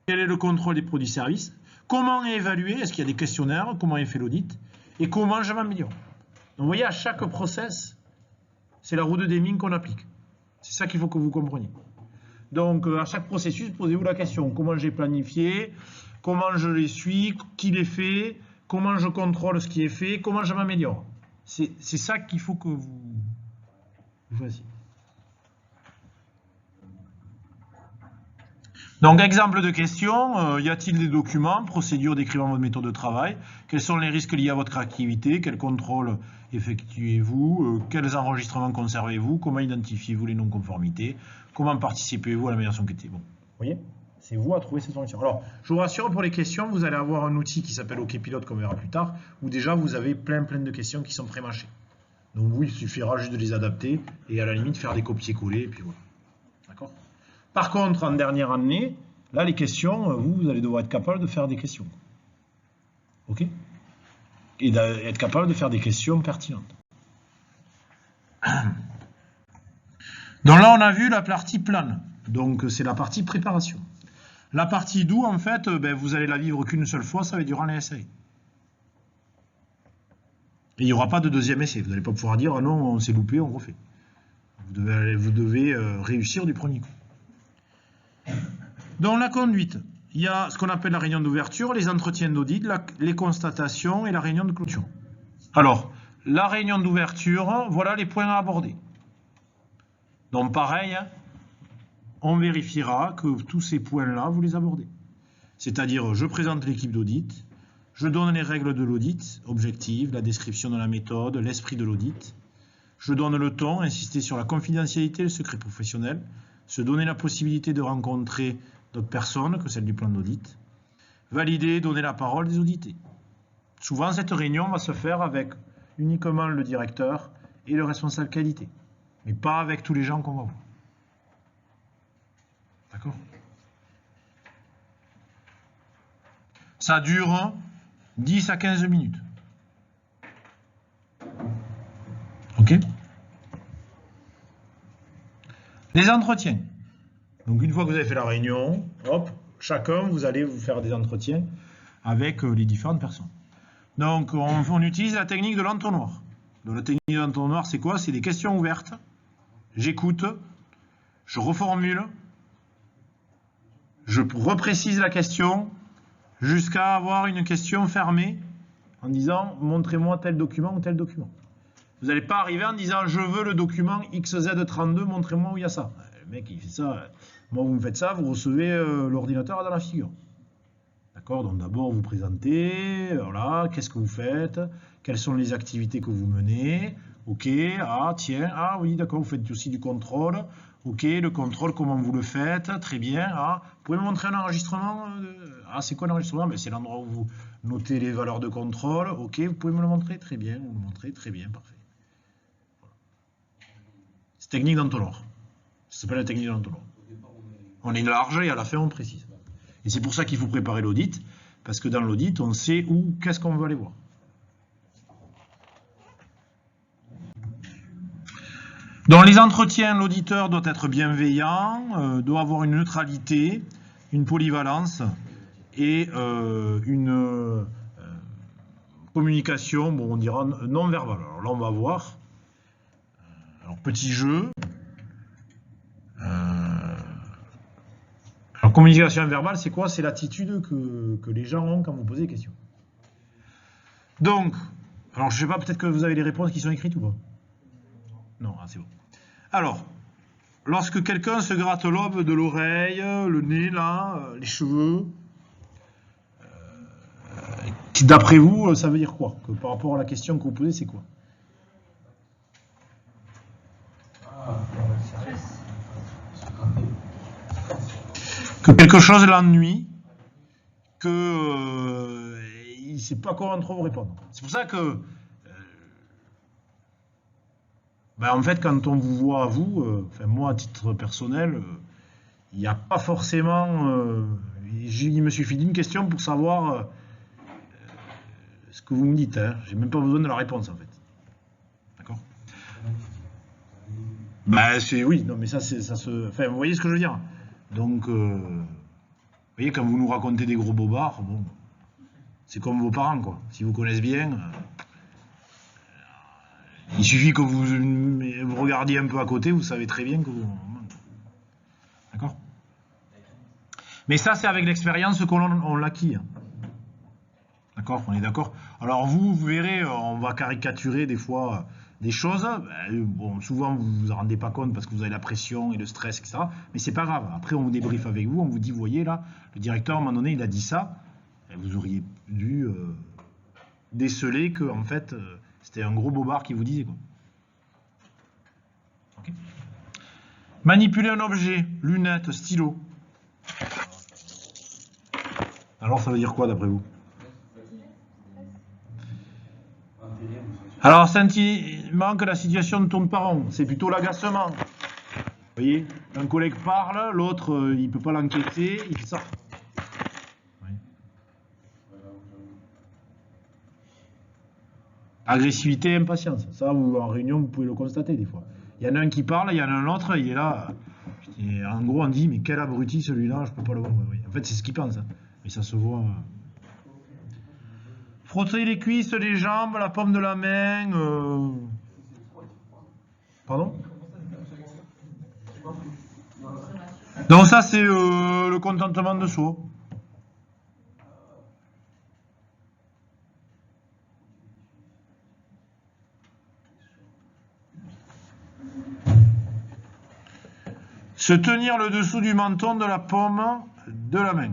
Quel est le contrôle des produits-services? Comment est évalué? Est-ce qu'il y a des questionnaires? Comment est fait l'audit? Et comment je m'améliore? Donc vous voyez, à chaque process, c'est la roue de Deming qu'on applique. C'est ça qu'il faut que vous compreniez. Donc à chaque processus, posez-vous la question, comment j'ai planifié? Comment je les suis? Qui les fait? Comment je contrôle ce qui est fait? Comment je m'améliore? C'est ça qu'il faut que vous fassiez. Donc, exemple de question, y a-t-il des documents, procédures décrivant votre méthode de travail? Quels sont les risques liés à votre activité? Quels contrôles effectuez-vous? Quels enregistrements conservez-vous? Comment identifiez-vous les non-conformités? Comment participez-vous à l'amélioration qualité? Bon, vous voyez, c'est vous à trouver ces solutions. Alors, je vous rassure, pour les questions, vous allez avoir un outil qui s'appelle OKPilote, qu'on verra plus tard, où déjà vous avez plein de questions qui sont pré-mâchées. Donc, vous, il suffira juste de les adapter et à la limite faire des copier-coller, et puis voilà. D'accord? Par contre, en dernière année, là, les questions, vous allez devoir être capable de faire des questions. OK? Et d'être capable de faire des questions pertinentes. Donc là, on a vu la partie plan. Donc, c'est la partie préparation. La partie do, en fait, ben, vous allez la vivre qu'une seule fois, ça va être durant les essais. Et il n'y aura pas de deuxième essai. Vous n'allez pas pouvoir dire, ah non, on s'est loupé, on refait. Vous devez réussir du premier coup. Dans la conduite, il y a ce qu'on appelle la réunion d'ouverture, les entretiens d'audit, les constatations et la réunion de clôture. Alors, la réunion d'ouverture, voilà les points à aborder. Donc pareil, on vérifiera que tous ces points-là, vous les abordez. C'est-à-dire, je présente l'équipe d'audit, je donne les règles de l'audit, objectifs, la description de la méthode, l'esprit de l'audit. Je donne le ton, insister sur la confidentialité et le secret professionnel, se donner la possibilité de rencontrer d'autres personnes que celles du plan d'audit, valider, donner la parole des audités. Souvent, cette réunion va se faire avec uniquement le directeur et le responsable qualité, mais pas avec tous les gens qu'on va voir. D'accord? Ça dure 10 à 15 minutes. OK? Les entretiens. Donc une fois que vous avez fait la réunion, hop, chacun, vous allez vous faire des entretiens avec les différentes personnes. Donc on utilise la technique de l'entonnoir. Donc la technique de l'entonnoir, c'est quoi? C'est des questions ouvertes. J'écoute, je reformule, je reprécise la question jusqu'à avoir une question fermée en disant montrez-moi tel document ou tel document. Vous n'allez pas arriver en disant je veux le document XZ32, montrez-moi où il y a ça. Le mec il fait ça, moi vous me faites ça, vous recevez l'ordinateur dans la figure. D'accord? Donc d'abord vous présentez, voilà, qu'est-ce que vous faites, quelles sont les activités que vous menez, ok, ah tiens, ah oui d'accord, vous faites aussi du contrôle, ok, le contrôle comment vous le faites, très bien, ah, vous pouvez me montrer un enregistrement, ah c'est quoi l'enregistrement? Ben, c'est l'endroit où vous notez les valeurs de contrôle, ok, vous pouvez me le montrer, très bien, vous le montrez, très bien, parfait. C'est technique d'entonnoir. Ça s'appelle la technique d'entonnoir. On est large et à la fin on précise. Et c'est pour ça qu'il faut préparer l'audit, parce que dans l'audit on sait où, qu'est-ce qu'on veut aller voir. Dans les entretiens, l'auditeur doit être bienveillant, doit avoir une neutralité, une polyvalence et une communication, bon, on dira non verbale. Alors là on va voir. Alors, petit jeu. Alors, communication verbale, c'est quoi? C'est l'attitude que les gens ont quand vous posez des questions. Donc, alors je ne sais pas, peut-être que vous avez les réponses qui sont écrites ou pas? Non, ah, c'est bon. Alors, lorsque quelqu'un se gratte l'aube de l'oreille, le nez, là, les cheveux, d'après vous, ça veut dire quoi? Que par rapport à la question que vous posez, c'est quoi? Que quelque chose l'ennuie, qu'il ne sait pas comment trop vous répondre. C'est pour ça que, en fait, quand on vous voit à vous, enfin moi à titre personnel, il n'y a pas forcément. Il me suffit d'une question pour savoir ce que vous me dites. Hein. J'ai même pas besoin de la réponse en fait. D'accord? Oui, non mais ça se. Enfin, vous voyez ce que je veux dire? Donc, vous voyez, quand vous nous racontez des gros bobards, bon, c'est comme vos parents, quoi. Si vous connaissez bien, il suffit que vous regardiez un peu à côté, vous savez très bien que vous. D'accord? Mais ça, c'est avec l'expérience qu'on l'acquis. Hein. D'accord? On est d'accord? Alors vous verrez, on va caricaturer des fois des choses. Bon, souvent, vous vous en rendez pas compte parce que vous avez la pression et le stress, etc. Mais c'est pas grave. Après, on vous débriefe avec vous, on vous dit, vous voyez là, le directeur, à un moment donné, il a dit ça. Et vous auriez dû déceler que, en fait, c'était un gros bobard qui vous disait, quoi. Okay. Manipuler un objet, lunettes, stylo. Alors, ça veut dire quoi, d'après vous? Alors, sentiment que la situation ne tourne pas rond, c'est plutôt l'agacement. Vous voyez, un collègue parle, l'autre, il ne peut pas l'enquêter, il fait ça. Oui. Agressivité, impatience. Ça, vous, en réunion, vous pouvez le constater des fois. Il y en a un qui parle, il y en a un autre, il est là. Et en gros, on dit, mais quel abruti celui-là, je peux pas le voir. Oui. En fait, c'est ce qu'il pense. Hein. Mais ça se voit. Frotter les cuisses, les jambes, la paume de la main. Pardon? Donc ça, c'est le contentement de soi. Se tenir le dessous du menton de la paume de la main.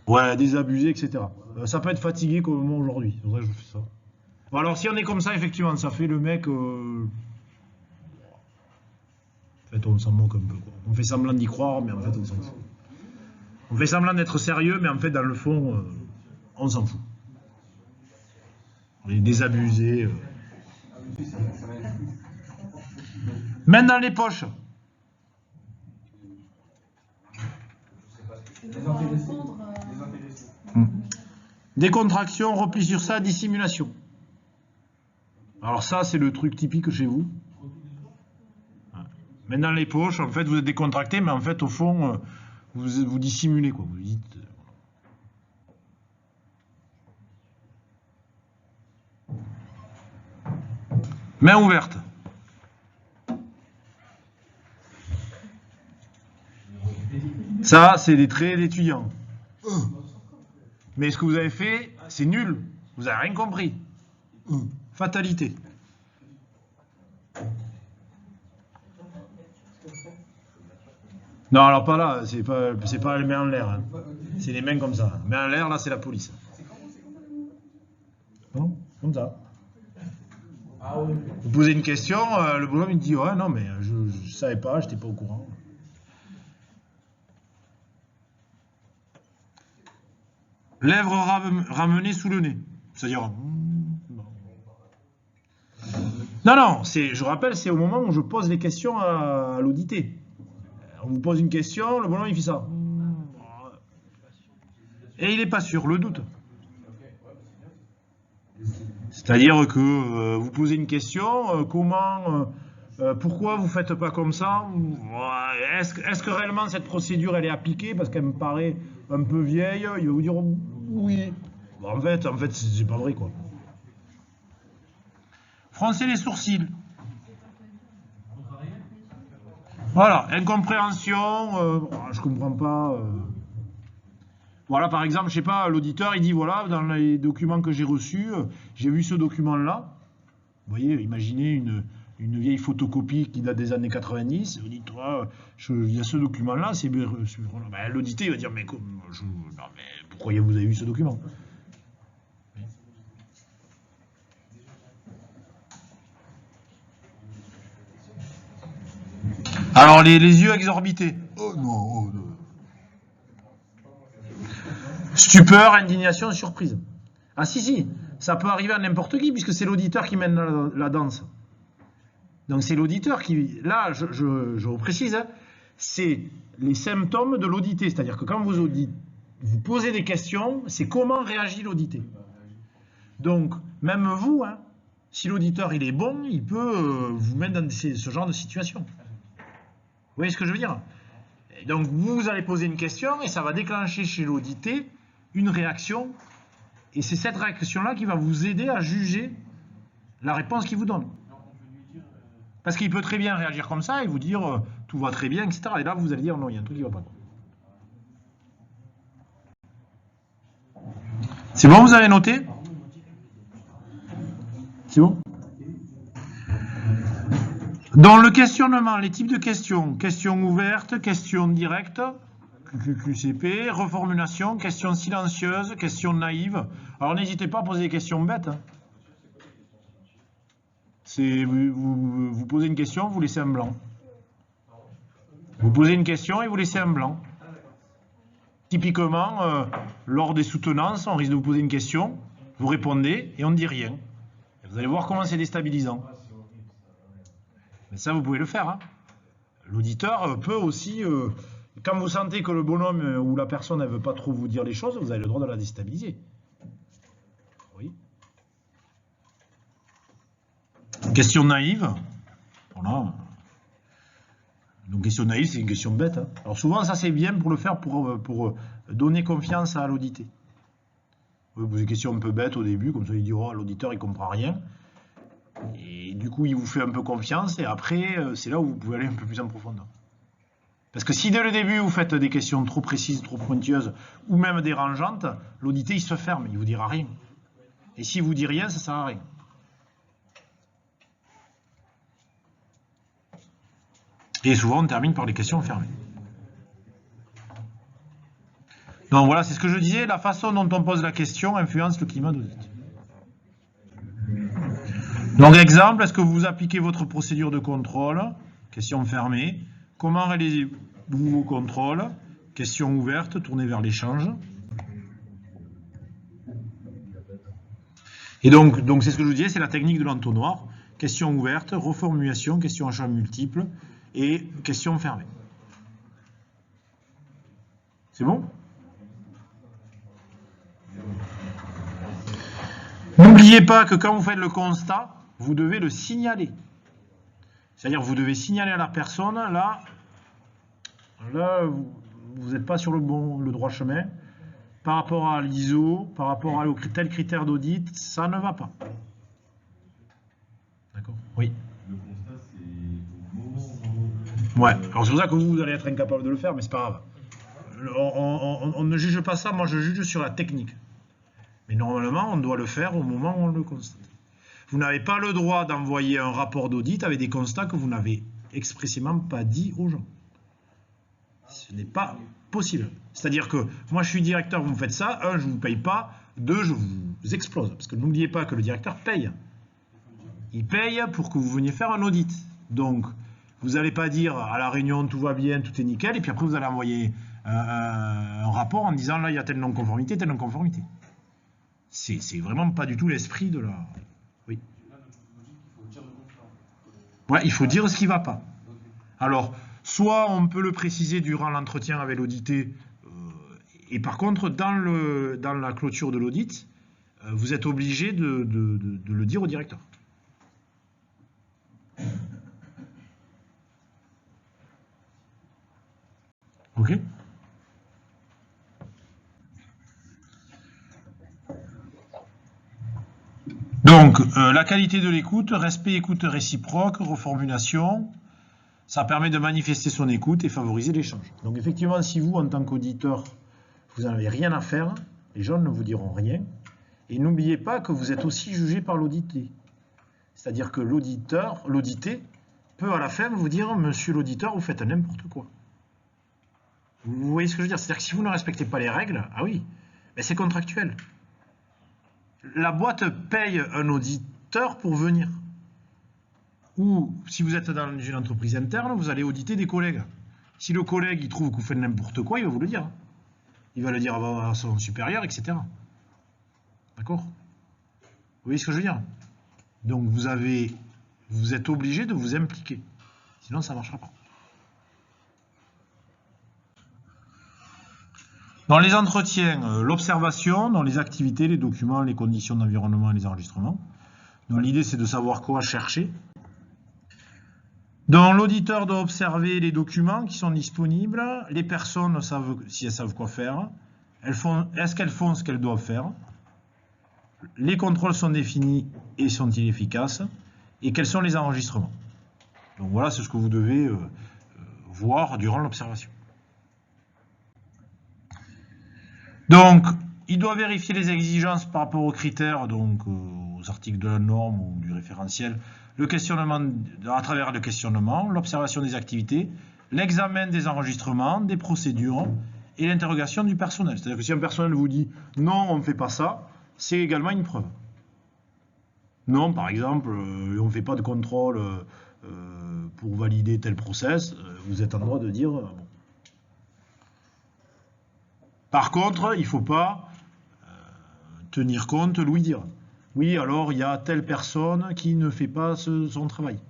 Ouais, désabusé, etc. Ça peut être fatigué comme moi aujourd'hui. C'est pour ça que je fais ça. Bon, alors, si on est comme ça, effectivement, ça fait le mec. En fait, on s'en moque un peu. Quoi. On fait semblant d'y croire, mais en fait, on s'en fout. On fait semblant d'être sérieux, mais en fait, dans le fond, on s'en fout. On est désabusé. Main dans les poches. Décontraction, repli sur ça, dissimulation. Alors ça, c'est le truc typique chez vous. Main dans les poches, en fait, vous êtes décontracté, mais en fait, au fond, vous dissimulez, quoi. Vous dites... Main ouverte. Ça, c'est des traits d'étudiants. Mais ce que vous avez fait, c'est nul. Vous n'avez rien compris. Fatalité. Non, alors pas là. C'est pas les mains en l'air. Hein. C'est les mains comme ça. Mains en l'air, là, c'est la police. Non, comme ça. Vous posez une question, le bonhomme il dit ouais non mais je savais pas, j'étais pas au courant. Lèvres ramenées sous le nez. C'est-à-dire. Non, je rappelle, c'est au moment où je pose les questions à l'audité. On vous pose une question, le bonhomme il fait ça. Et il n'est pas sûr, le doute. C'est-à-dire que vous posez une question, pourquoi vous ne faites pas comme ça? Est-ce que réellement cette procédure elle est appliquée? Parce qu'elle me paraît un peu vieille. Il va vous dire oui. Bon, en fait, c'est pas vrai quoi. Froncer les sourcils. Voilà, incompréhension. Je comprends pas. Voilà, par exemple, je sais pas, l'auditeur, il dit, voilà, dans les documents que j'ai reçus, j'ai vu ce document-là. Vous voyez, imaginez une vieille photocopie qui date des années 90. Vous dites, il y a ce document-là, c'est bien. Ben, l'auditeur, il va dire, mais pourquoi vous avez vu ce document? Alors, les yeux exorbités. Oh non, oh non. Stupeur, indignation, surprise. Ah si, ça peut arriver à n'importe qui, puisque c'est l'auditeur qui mène la danse. Donc c'est l'auditeur qui... Là, je vous précise, hein, c'est les symptômes de l'audité. C'est-à-dire que quand vous posez des questions, c'est comment réagit l'audité. Donc, même vous, hein, si l'auditeur il est bon, il peut vous mettre dans ce genre de situation. Vous voyez ce que je veux dire? Et donc, vous allez poser une question et ça va déclencher chez l'audité une réaction. Et c'est cette réaction-là qui va vous aider à juger la réponse qu'il vous donne. Parce qu'il peut très bien réagir comme ça et vous dire tout va très bien, etc. Et là, vous allez dire non, il y a un truc qui ne va pas. C'est bon, vous avez noté? C'est bon? Dans le questionnement, les types de questions: questions ouvertes, questions directes, QCP, reformulation, questions silencieuses, questions naïves. Alors n'hésitez pas à poser des questions bêtes. Hein. Vous posez une question, vous laissez un blanc. Vous posez une question et vous laissez un blanc. Typiquement, lors des soutenances, on risque de vous poser une question, vous répondez et on ne dit rien. Et vous allez voir comment c'est déstabilisant. Mais ça, vous pouvez le faire. Hein. L'auditeur peut aussi, quand vous sentez que le bonhomme ou la personne ne veut pas trop vous dire les choses, vous avez le droit de la déstabiliser. Oui. Question naïve. Voilà. Donc question naïve, c'est une question bête. Hein. Alors souvent, ça c'est bien pour le faire, pour donner confiance à l'audité. Vous posez une question un peu bête au début, comme ça il dit oh, l'auditeur il comprend rien. Et du coup il vous fait un peu confiance et après c'est là où vous pouvez aller un peu plus en profondeur. Parce que si dès le début vous faites des questions trop précises, trop pointueuses ou même dérangeantes, l'audité il se ferme, il vous dira rien. Et s'il vous dit rien, ça sert à rien. Et souvent on termine par les questions fermées. Donc voilà, c'est ce que je disais, la façon dont on pose la question influence le climat d'audit. Donc exemple, est-ce que vous appliquez votre procédure de contrôle? Question fermée. Comment réalisez-vous vos contrôles? Question ouverte, tournée vers l'échange. Et donc c'est ce que je vous disais, c'est la technique de l'entonnoir. Question ouverte, reformulation, question à choix multiples et question fermée. C'est bon? N'oubliez pas que quand vous faites le constat, vous devez le signaler. C'est-à-dire vous devez signaler à la personne, là vous n'êtes pas sur le droit chemin. Par rapport à l'ISO, par rapport à tel critère d'audit, ça ne va pas. D'accord? Oui. Le constat, c'est au moment. Ouais, alors c'est pour ça que vous allez être incapable de le faire, mais c'est pas grave. On ne juge pas ça, moi je juge sur la technique. Mais normalement, on doit le faire au moment où on le constate. Vous n'avez pas le droit d'envoyer un rapport d'audit avec des constats que vous n'avez expressément pas dit aux gens. Ce n'est pas possible. C'est-à-dire que moi, je suis directeur, vous me faites ça. 1, je ne vous paye pas. 2, je vous explose. Parce que n'oubliez pas que le directeur paye. Il paye pour que vous veniez faire un audit. Donc, vous n'allez pas dire à la réunion, tout va bien, tout est nickel. Et puis après, vous allez envoyer un rapport en disant, là, il y a telle non-conformité, telle non-conformité. C'est vraiment pas du tout l'esprit de la... Oui. Ouais, il faut dire ce qui ne va pas. Alors, soit on peut le préciser durant l'entretien avec l'audité, et par contre, dans la clôture de l'audit, vous êtes obligé de le dire au directeur. Ok ? Donc, la qualité de l'écoute, respect, écoute réciproque, reformulation, ça permet de manifester son écoute et favoriser l'échange. Donc effectivement, si vous, en tant qu'auditeur, vous n'avez rien à faire, les gens ne vous diront rien. Et n'oubliez pas que vous êtes aussi jugé par l'audité. C'est-à-dire que l'audité, peut à la fin vous dire « Monsieur l'auditeur, vous faites n'importe quoi ». Vous voyez ce que je veux dire? C'est-à-dire que si vous ne respectez pas les règles, ah oui, mais c'est contractuel. La boîte paye un auditeur pour venir. Ou si vous êtes dans une entreprise interne, vous allez auditer des collègues. Si le collègue il trouve que vous faites n'importe quoi, il va vous le dire. il va le dire à son supérieur, etc. D'accord? Vous voyez ce que je veux dire? Donc vous êtes obligé de vous impliquer. Sinon, ça ne marchera pas. Dans les entretiens, l'observation, dans les activités, les documents, les conditions d'environnement et les enregistrements. Donc l'idée, c'est de savoir quoi chercher. Donc l'auditeur doit observer les documents qui sont disponibles. Les personnes savent si elles savent quoi faire. Est-ce qu'elles font ce qu'elles doivent faire? Les contrôles sont définis et sont-ils efficaces? Et quels sont les enregistrements? Donc voilà, c'est ce que vous devez voir durant l'observation. Donc, il doit vérifier les exigences par rapport aux critères, donc aux articles de la norme ou du référentiel, le questionnement à travers le questionnement, l'observation des activités, l'examen des enregistrements, des procédures et l'interrogation du personnel. C'est-à-dire que si un personnel vous dit non, on ne fait pas ça, c'est également une preuve. Non, par exemple, on ne fait pas de contrôle pour valider tel process, vous êtes en droit de dire bon. Par contre, il ne faut pas tenir compte, lui dire. Oui, alors il y a telle personne qui ne fait pas son travail.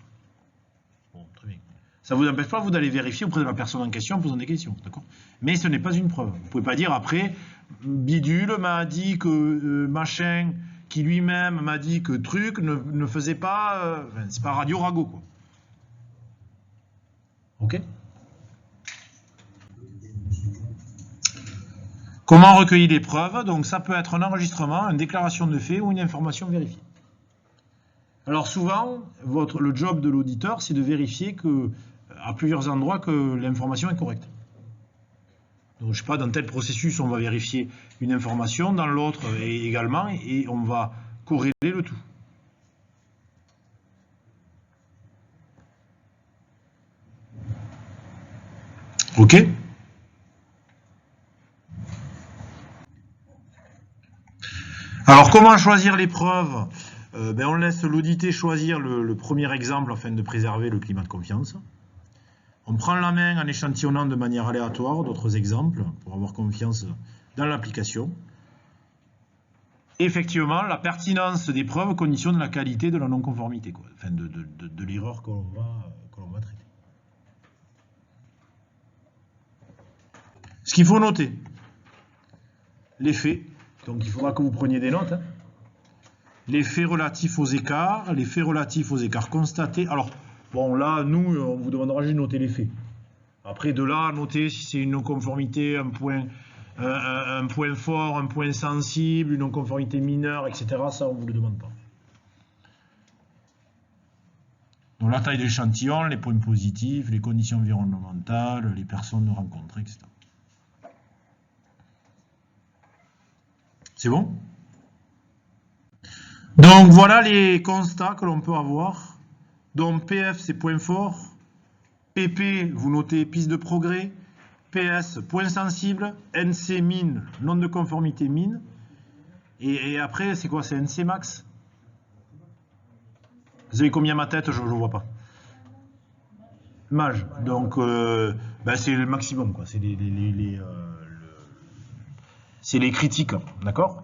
Bon, très bien. Ça ne vous empêche pas, vous d'aller vérifier auprès de la personne en question en posant des questions, d'accord? Mais ce n'est pas une preuve. Vous ne pouvez pas dire après, Bidule m'a dit que machin, qui lui-même m'a dit que truc ne faisait pas... c'est pas Radio Rago, quoi. Ok? Comment recueillir les preuves? Donc ça peut être un enregistrement, une déclaration de fait ou une information vérifiée. Alors souvent, le job de l'auditeur, c'est de vérifier à plusieurs endroits que l'information est correcte. Donc je sais pas, dans tel processus, on va vérifier une information, dans l'autre également, et on va corréler le tout. Ok? Alors, comment choisir les preuves? On laisse l'audité choisir le premier exemple afin de préserver le climat de confiance. On prend la main en échantillonnant de manière aléatoire d'autres exemples pour avoir confiance dans l'application. Effectivement, la pertinence des preuves conditionne la qualité de la non-conformité, enfin de l'erreur que l'on va traiter. Ce qu'il faut noter, les faits. Donc il faudra que vous preniez des notes. Les faits relatifs aux écarts constatés. Alors, bon, là, nous, on vous demandera juste de noter les faits. Après, de là, noter si c'est une non-conformité, un point fort, un point sensible, une non-conformité mineure, etc. Ça, on ne vous le demande pas. Donc la taille de l'échantillon, les points positifs, les conditions environnementales, les personnes rencontrées, etc. C'est bon? Donc voilà les constats que l'on peut avoir. Donc PF c'est point fort, PP vous notez piste de progrès, PS point sensible, NC mine, non de conformité mine, et après c'est quoi? C'est NC max? Vous avez combien à ma tête? Je ne vois pas. Mage, donc c'est le maximum, quoi. C'est les critiques, d'accord?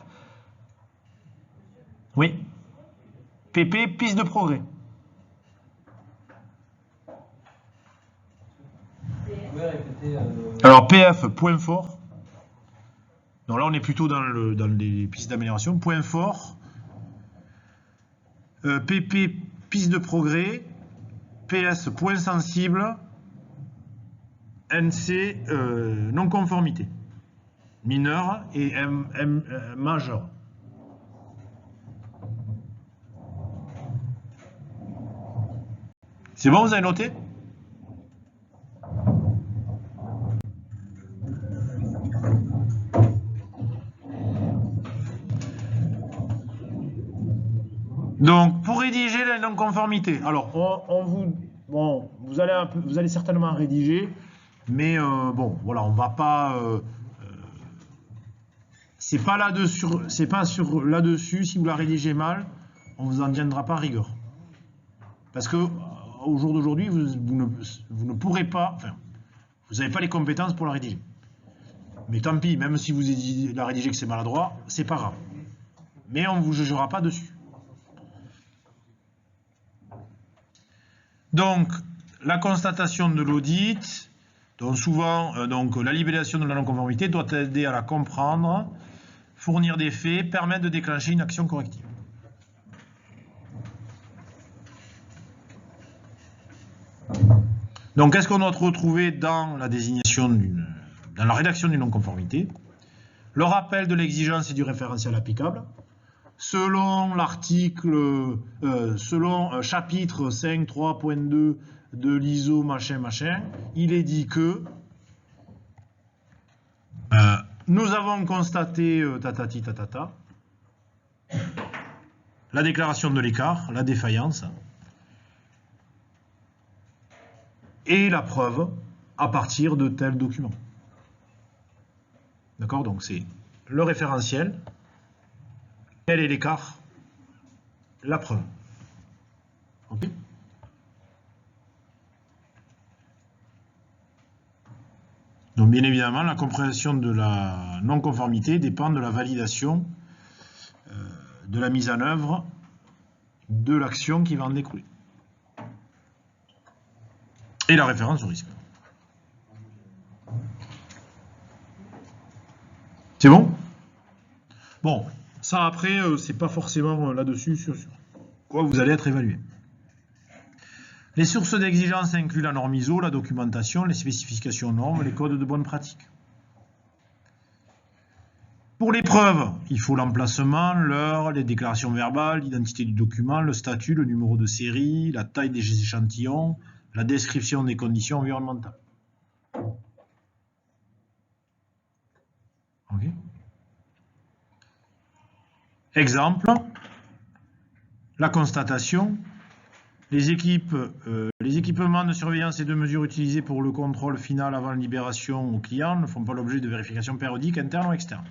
Oui. PP, piste de progrès. Alors PF, point fort. Donc là on est plutôt dans les pistes d'amélioration. Point fort. PP, piste de progrès. PS, point sensible. NC, non-conformité. Mineur et majeur. C'est bon, vous avez noté? Donc, pour rédiger la non-conformité, alors vous allez certainement rédiger, mais voilà, on va pas. C'est pas là-dessus, si vous la rédigez mal, on vous en tiendra pas rigueur. Parce que au jour d'aujourd'hui, vous ne pourrez pas, enfin, vous n'avez pas les compétences pour la rédiger. Mais tant pis, même si vous avez rédigé que c'est maladroit, c'est pas grave. Mais on ne vous jugera pas dessus. Donc, la constatation de l'audit, donc souvent, donc, la libellation de la non-conformité doit aider à la comprendre, fournir des faits, permettre de déclencher une action corrective. Donc, qu'est-ce qu'on doit retrouver dans la désignation dans la rédaction d'une non-conformité? Le rappel de l'exigence et du référentiel applicable. Selon l'article, selon chapitre 5.3.2 de l'ISO machin machin, il est dit que nous avons constaté tatati tatata, la déclaration de l'écart, la défaillance, et la preuve à partir de tel document. D'accord? Donc c'est le référentiel, quel est l'écart, la preuve. Ok? Donc bien évidemment, la compréhension de la non-conformité dépend de la validation de la mise en œuvre de l'action qui va en découler. Et la référence au risque. C'est bon? Bon, ça après, c'est pas forcément là-dessus sur quoi vous allez être évalué. Les sources d'exigence incluent la norme ISO, la documentation, les spécifications normes, les codes de bonne pratique. Pour les preuves, il faut l'emplacement, l'heure, les déclarations verbales, l'identité du document, le statut, le numéro de série, la taille des échantillons, la description des conditions environnementales. Okay. Exemple, la constatation, les équipements de surveillance et de mesure utilisés pour le contrôle final avant la libération au client ne font pas l'objet de vérification périodique interne ou externe.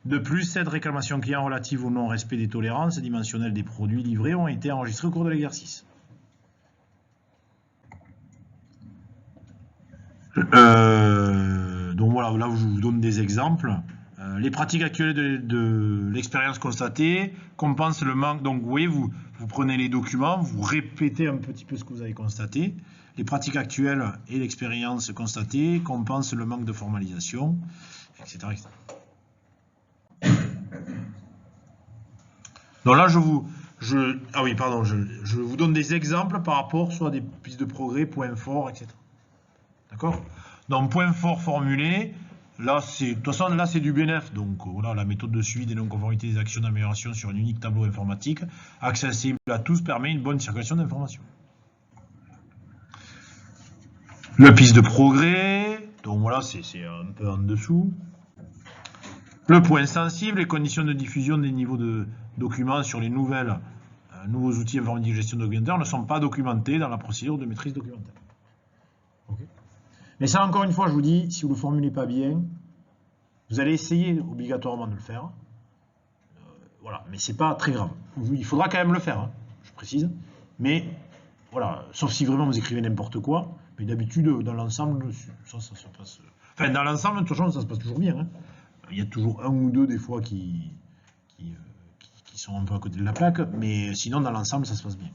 De plus, cette réclamation client relative au non-respect des tolérances dimensionnelles des produits livrés ont été enregistrées au cours de l'exercice. Donc voilà, là je vous donne des exemples. Les pratiques actuelles de l'expérience constatée compensent le manque. Donc vous voyez, vous prenez les documents, vous répétez un petit peu ce que vous avez constaté. Les pratiques actuelles et l'expérience constatée compensent le manque de formalisation, etc. etc. Donc là, je vous donne des exemples par rapport soit à des pistes de progrès, points forts, etc. D'accord? Donc, point fort formulé, là, de toute façon, là, c'est du BNF. Donc, voilà, la méthode de suivi des non-conformités des actions d'amélioration sur un unique tableau informatique, accessible à tous, permet une bonne circulation d'informations. Le piste de progrès, donc voilà, c'est un peu en dessous. Le point sensible, les conditions de diffusion des niveaux de documents sur les nouveaux outils informatiques de gestion documentaire ne sont pas documentés dans la procédure de maîtrise documentaire. Okay. Mais ça, encore une fois, je vous dis, si vous ne le formulez pas bien, vous allez essayer obligatoirement de le faire. Voilà, mais c'est pas très grave. Il faudra quand même le faire, hein, je précise. Mais voilà, sauf si vraiment vous écrivez n'importe quoi. Mais d'habitude, dans l'ensemble, ça se passe. Enfin, dans l'ensemble, de toute façon, ça se passe toujours bien. Hein. Il y a toujours un ou deux des fois qui sont un peu à côté de la plaque, mais sinon, dans l'ensemble, ça se passe bien.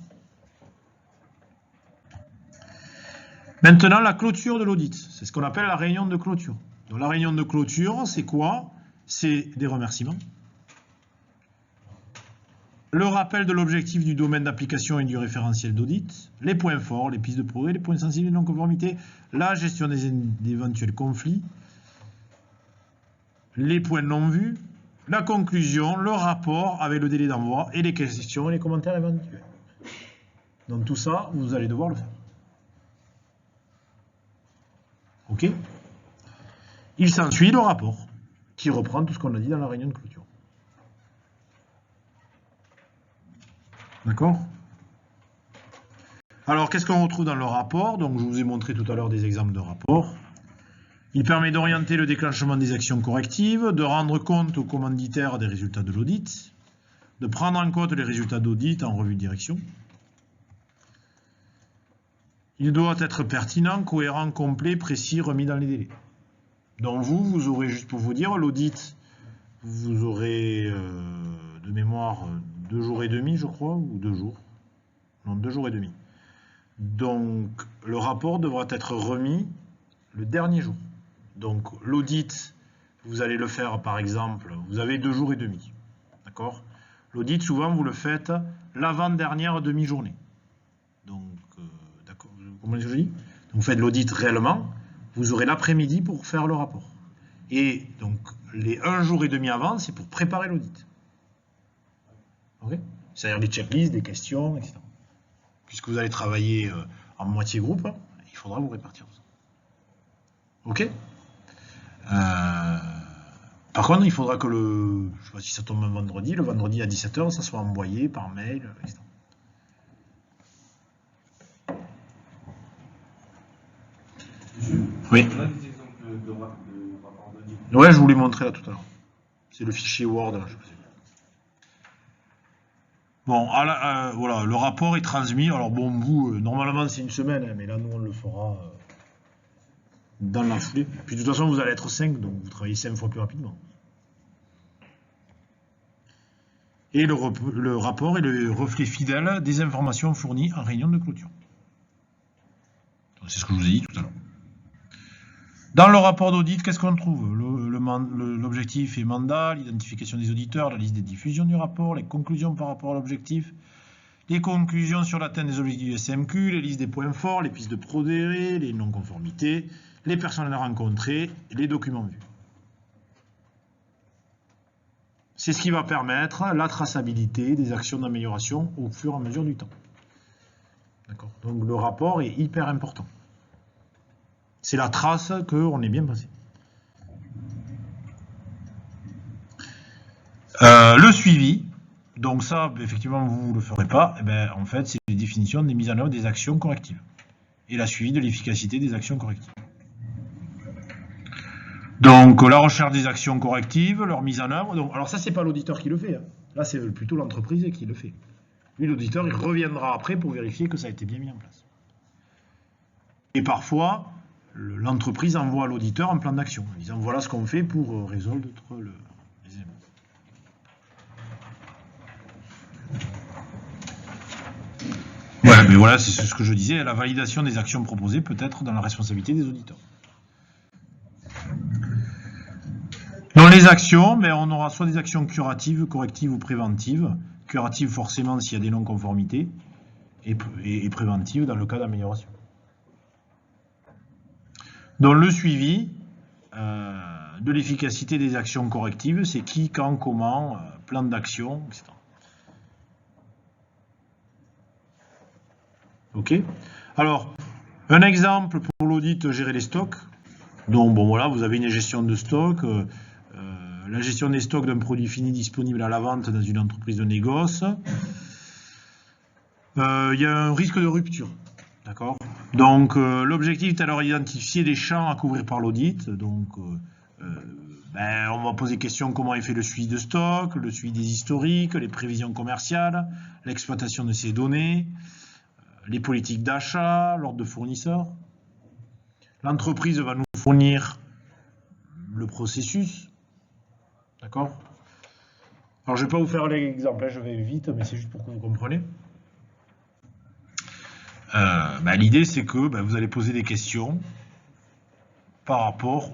Maintenant, la clôture de l'audit. C'est ce qu'on appelle la réunion de clôture. Donc, la réunion de clôture, c'est quoi? C'est des remerciements. Le rappel de l'objectif du domaine d'application et du référentiel d'audit. Les points forts, les pistes de progrès, les points sensibles et non-conformité. La gestion des éventuels conflits. Les points non vus. La conclusion, le rapport avec le délai d'envoi et les questions et les commentaires éventuels. Donc tout ça, vous allez devoir le faire. Ok? Il s'ensuit le rapport, qui reprend tout ce qu'on a dit dans la réunion de clôture. D'accord? Alors, qu'est-ce qu'on retrouve dans le rapport? Donc, je vous ai montré tout à l'heure des exemples de rapports. Il permet d'orienter le déclenchement des actions correctives, de rendre compte aux commanditaires des résultats de l'audit, de prendre en compte les résultats d'audit en revue de direction. Il doit être pertinent, cohérent, complet, précis, remis dans les délais. Donc vous aurez, juste pour vous dire, l'audit, vous aurez de mémoire 2 jours et demi, je crois, ou 2 jours. Non, 2 jours et demi. Donc le rapport devra être remis le dernier jour. Donc l'audit, vous allez le faire par exemple, vous avez 2 jours et demi. D'accord? L'audit, souvent, vous le faites l'avant-dernière demi-journée. Donc, d'accord, vous comprenez ce que je dis? Donc, vous faites l'audit réellement, vous aurez l'après-midi pour faire le rapport. Et donc, les 1 jour et demi avant, c'est pour préparer l'audit. Ok? C'est-à-dire des checklists, des questions, etc. Puisque vous allez travailler en moitié groupe, hein, il faudra vous répartir tout ça. Ok? Par contre, il faudra que je ne sais pas si ça tombe un vendredi, le vendredi à 17 h, ça soit envoyé par mail, etc. Oui. On a des exemples de rapports d'audit. Ouais, je vous l'ai montré là tout à l'heure. C'est le fichier Word. Là, je sais pas. Bon, voilà, le rapport est transmis. Alors bon, vous, normalement c'est une semaine, hein, mais là, nous, on le fera dans la foulée. Puis de toute façon, vous allez être 5, donc vous travaillez 5 fois plus rapidement. Et le rapport est le reflet fidèle des informations fournies en réunion de clôture. C'est ce que je vous ai dit tout à l'heure. Dans le rapport d'audit, qu'est-ce qu'on trouve? L'objectif et mandat, l'identification des auditeurs, la liste des diffusions du rapport, les conclusions par rapport à l'objectif, les conclusions sur l'atteinte des objectifs du SMQ, les listes des points forts, les pistes de progrès, les non-conformités, les personnes rencontrées, et les documents vus. C'est ce qui va permettre la traçabilité des actions d'amélioration au fur et à mesure du temps. D'accord. Donc le rapport est hyper important. C'est la trace qu'on est bien passé. Le suivi, donc ça, effectivement, vous ne le ferez pas. Eh bien, en fait, c'est les définitions des mises en œuvre des actions correctives et la suivi de l'efficacité des actions correctives. Donc, la recherche des actions correctives, leur mise en œuvre. Donc, alors ça, c'est pas l'auditeur qui le fait. Hein. Là, c'est plutôt l'entreprise qui le fait. Lui, l'auditeur, il reviendra après pour vérifier que ça a été bien mis en place. Et parfois, l'entreprise envoie à l'auditeur un plan d'action, en disant voilà ce qu'on fait pour résoudre les éléments. Ouais, mais voilà, c'est ce que je disais, la validation des actions proposées peut être dans la responsabilité des auditeurs. Dans les actions, mais on aura soit des actions curatives, correctives ou préventives. Curatives forcément s'il y a des non-conformités, et préventives dans le cas d'amélioration. Dans le suivi de l'efficacité des actions correctives, c'est qui, quand, comment, plan d'action, etc. Ok. Alors, un exemple pour l'audit gérer les stocks. Donc, bon, voilà, vous avez une gestion de stock, la gestion des stocks d'un produit fini disponible à la vente dans une entreprise de négoce. Il y a un risque de rupture. D'accord. Donc, l'objectif est alors d'identifier les champs à couvrir par l'audit. Donc, on va poser question comment est fait le suivi de stock, le suivi des historiques, les prévisions commerciales, l'exploitation de ces données, les politiques d'achat, l'ordre de fournisseurs. L'entreprise va nous fournir le processus. D'accord. Alors, je ne vais pas vous faire l'exemple, je vais vite, mais c'est juste pour que vous compreniez. L'idée, c'est que vous allez poser des questions par rapport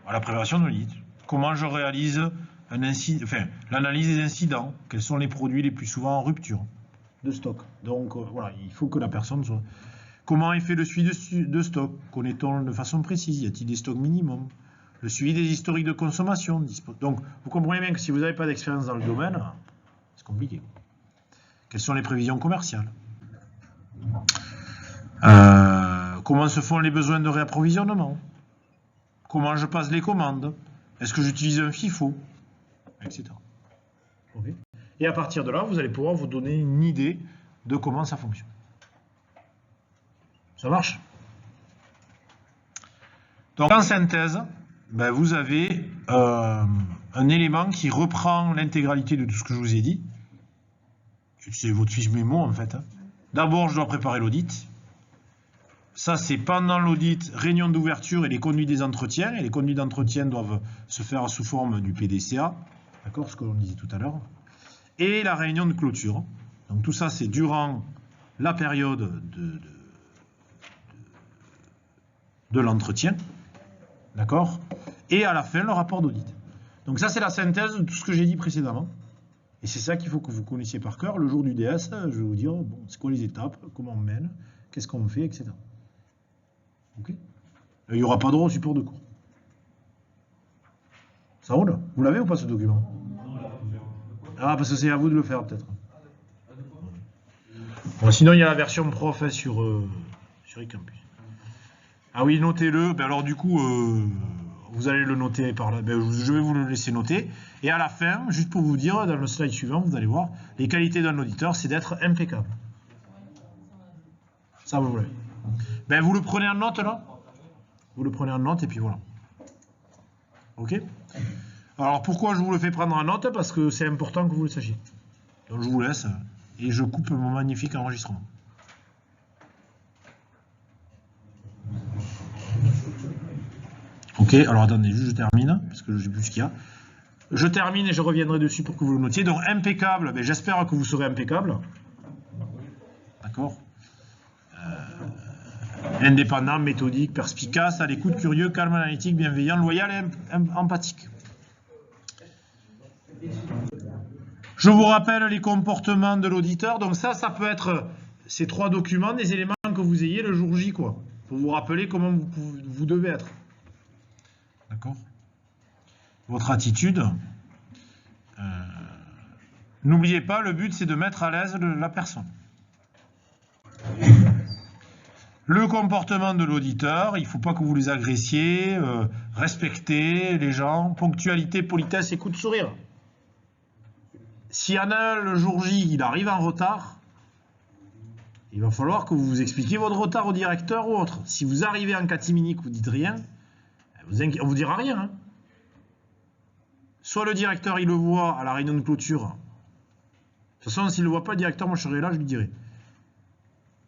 à la préparation de l'audit. Comment je réalise l'analyse des incidents? Quels sont les produits les plus souvent en rupture de stock? Donc, voilà, il faut que la personne soit... Comment est fait le suivi de stock? Connaît-on de façon précise? Y a-t-il des stocks minimum? Le suivi des historiques de consommation. Donc, vous comprenez bien que si vous n'avez pas d'expérience dans le domaine, c'est compliqué. Quelles sont les prévisions commerciales? Comment se font les besoins de réapprovisionnement? Comment je passe les commandes? Est-ce que j'utilise un FIFO? Etc. Okay. Et à partir de là, vous allez pouvoir vous donner une idée de comment ça fonctionne. Ça marche? Donc en synthèse, vous avez un élément qui reprend l'intégralité de tout ce que je vous ai dit. C'est votre fiche mémo en fait. D'abord, je dois préparer l'audit. Ça, c'est pendant l'audit, réunion d'ouverture et les conduites des entretiens. Et les conduites d'entretien doivent se faire sous forme du PDCA. D'accord, ce que l'on disait tout à l'heure. Et la réunion de clôture. Donc tout ça, c'est durant la période de l'entretien. D'accord? Et à la fin, le rapport d'audit. Donc ça, c'est la synthèse de tout ce que j'ai dit précédemment. Et c'est ça qu'il faut que vous connaissiez par cœur. Le jour du DS, je vais vous dire, bon, c'est quoi les étapes, comment on mène, qu'est-ce qu'on fait, etc. Ok? Il n'y aura pas de droit au support de cours. Ça roule? Vous l'avez ou pas ce document? Ah, parce que c'est à vous de le faire peut-être. Bon, sinon, il y a la version prof hein, sur eCampus. Ah oui, notez-le. Ben alors du coup, vous allez le noter par là. Ben, je vais vous le laisser noter. Et à la fin, juste pour vous dire, dans le slide suivant, vous allez voir, les qualités d'un auditeur, c'est d'être impeccable. Ça, vous l'avez. Ben, vous le prenez en note là. Vous le prenez en note et puis voilà. Ok? Alors pourquoi je vous le fais prendre en note? Parce que c'est important que vous le sachiez. Donc je vous laisse et je coupe mon magnifique enregistrement. Ok, alors attendez, juste je termine, parce que je ne sais plus ce qu'il y a. Je termine et je reviendrai dessus pour que vous le notiez. Donc impeccable, ben, j'espère que vous serez impeccable. D'accord? Indépendant, méthodique, perspicace, à l'écoute, curieux, calme, analytique, bienveillant, loyal et empathique. Je vous rappelle les comportements de l'auditeur. Donc ça peut être ces 3 documents, des éléments que vous ayez le jour J, quoi. Pour vous rappeler comment vous devez être. D'accord? Votre attitude. N'oubliez pas, le but c'est de mettre à l'aise la personne. Le comportement de l'auditeur, il ne faut pas que vous les agressiez, respectez les gens, ponctualité, politesse, écoute, sourire. S'il y en a le jour J, il arrive en retard, il va falloir que vous vous expliquiez votre retard au directeur ou autre. Si vous arrivez en catimini que vous ne dites rien, on ne vous dira rien. Hein. Soit le directeur, il le voit à la réunion de clôture. De toute façon, s'il ne le voit pas, le directeur, moi je serai là, je lui dirai.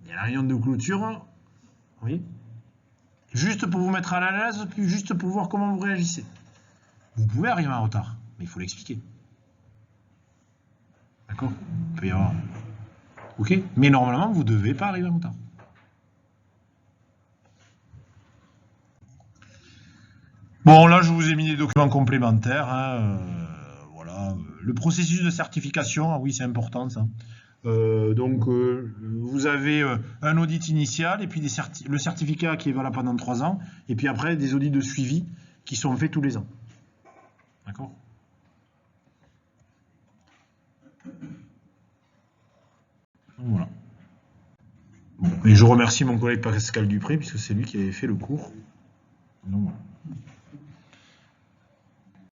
Il y a la réunion de clôture, oui. Juste pour vous mettre à l'aise, puis juste pour voir comment vous réagissez. Vous pouvez arriver en retard, mais il faut l'expliquer. D'accord? Il peut y avoir... Ok? Mais normalement, vous ne devez pas arriver en retard. Bon, là, je vous ai mis des documents complémentaires. Hein, voilà. Le processus de certification, ah oui, c'est important, ça. Vous avez un audit initial et puis le certificat qui est valable pendant 3 ans et puis après des audits de suivi qui sont faits tous les ans. D'accord? Voilà. Bon, et je remercie mon collègue Pascal Dupré puisque c'est lui qui avait fait le cours. Donc, voilà.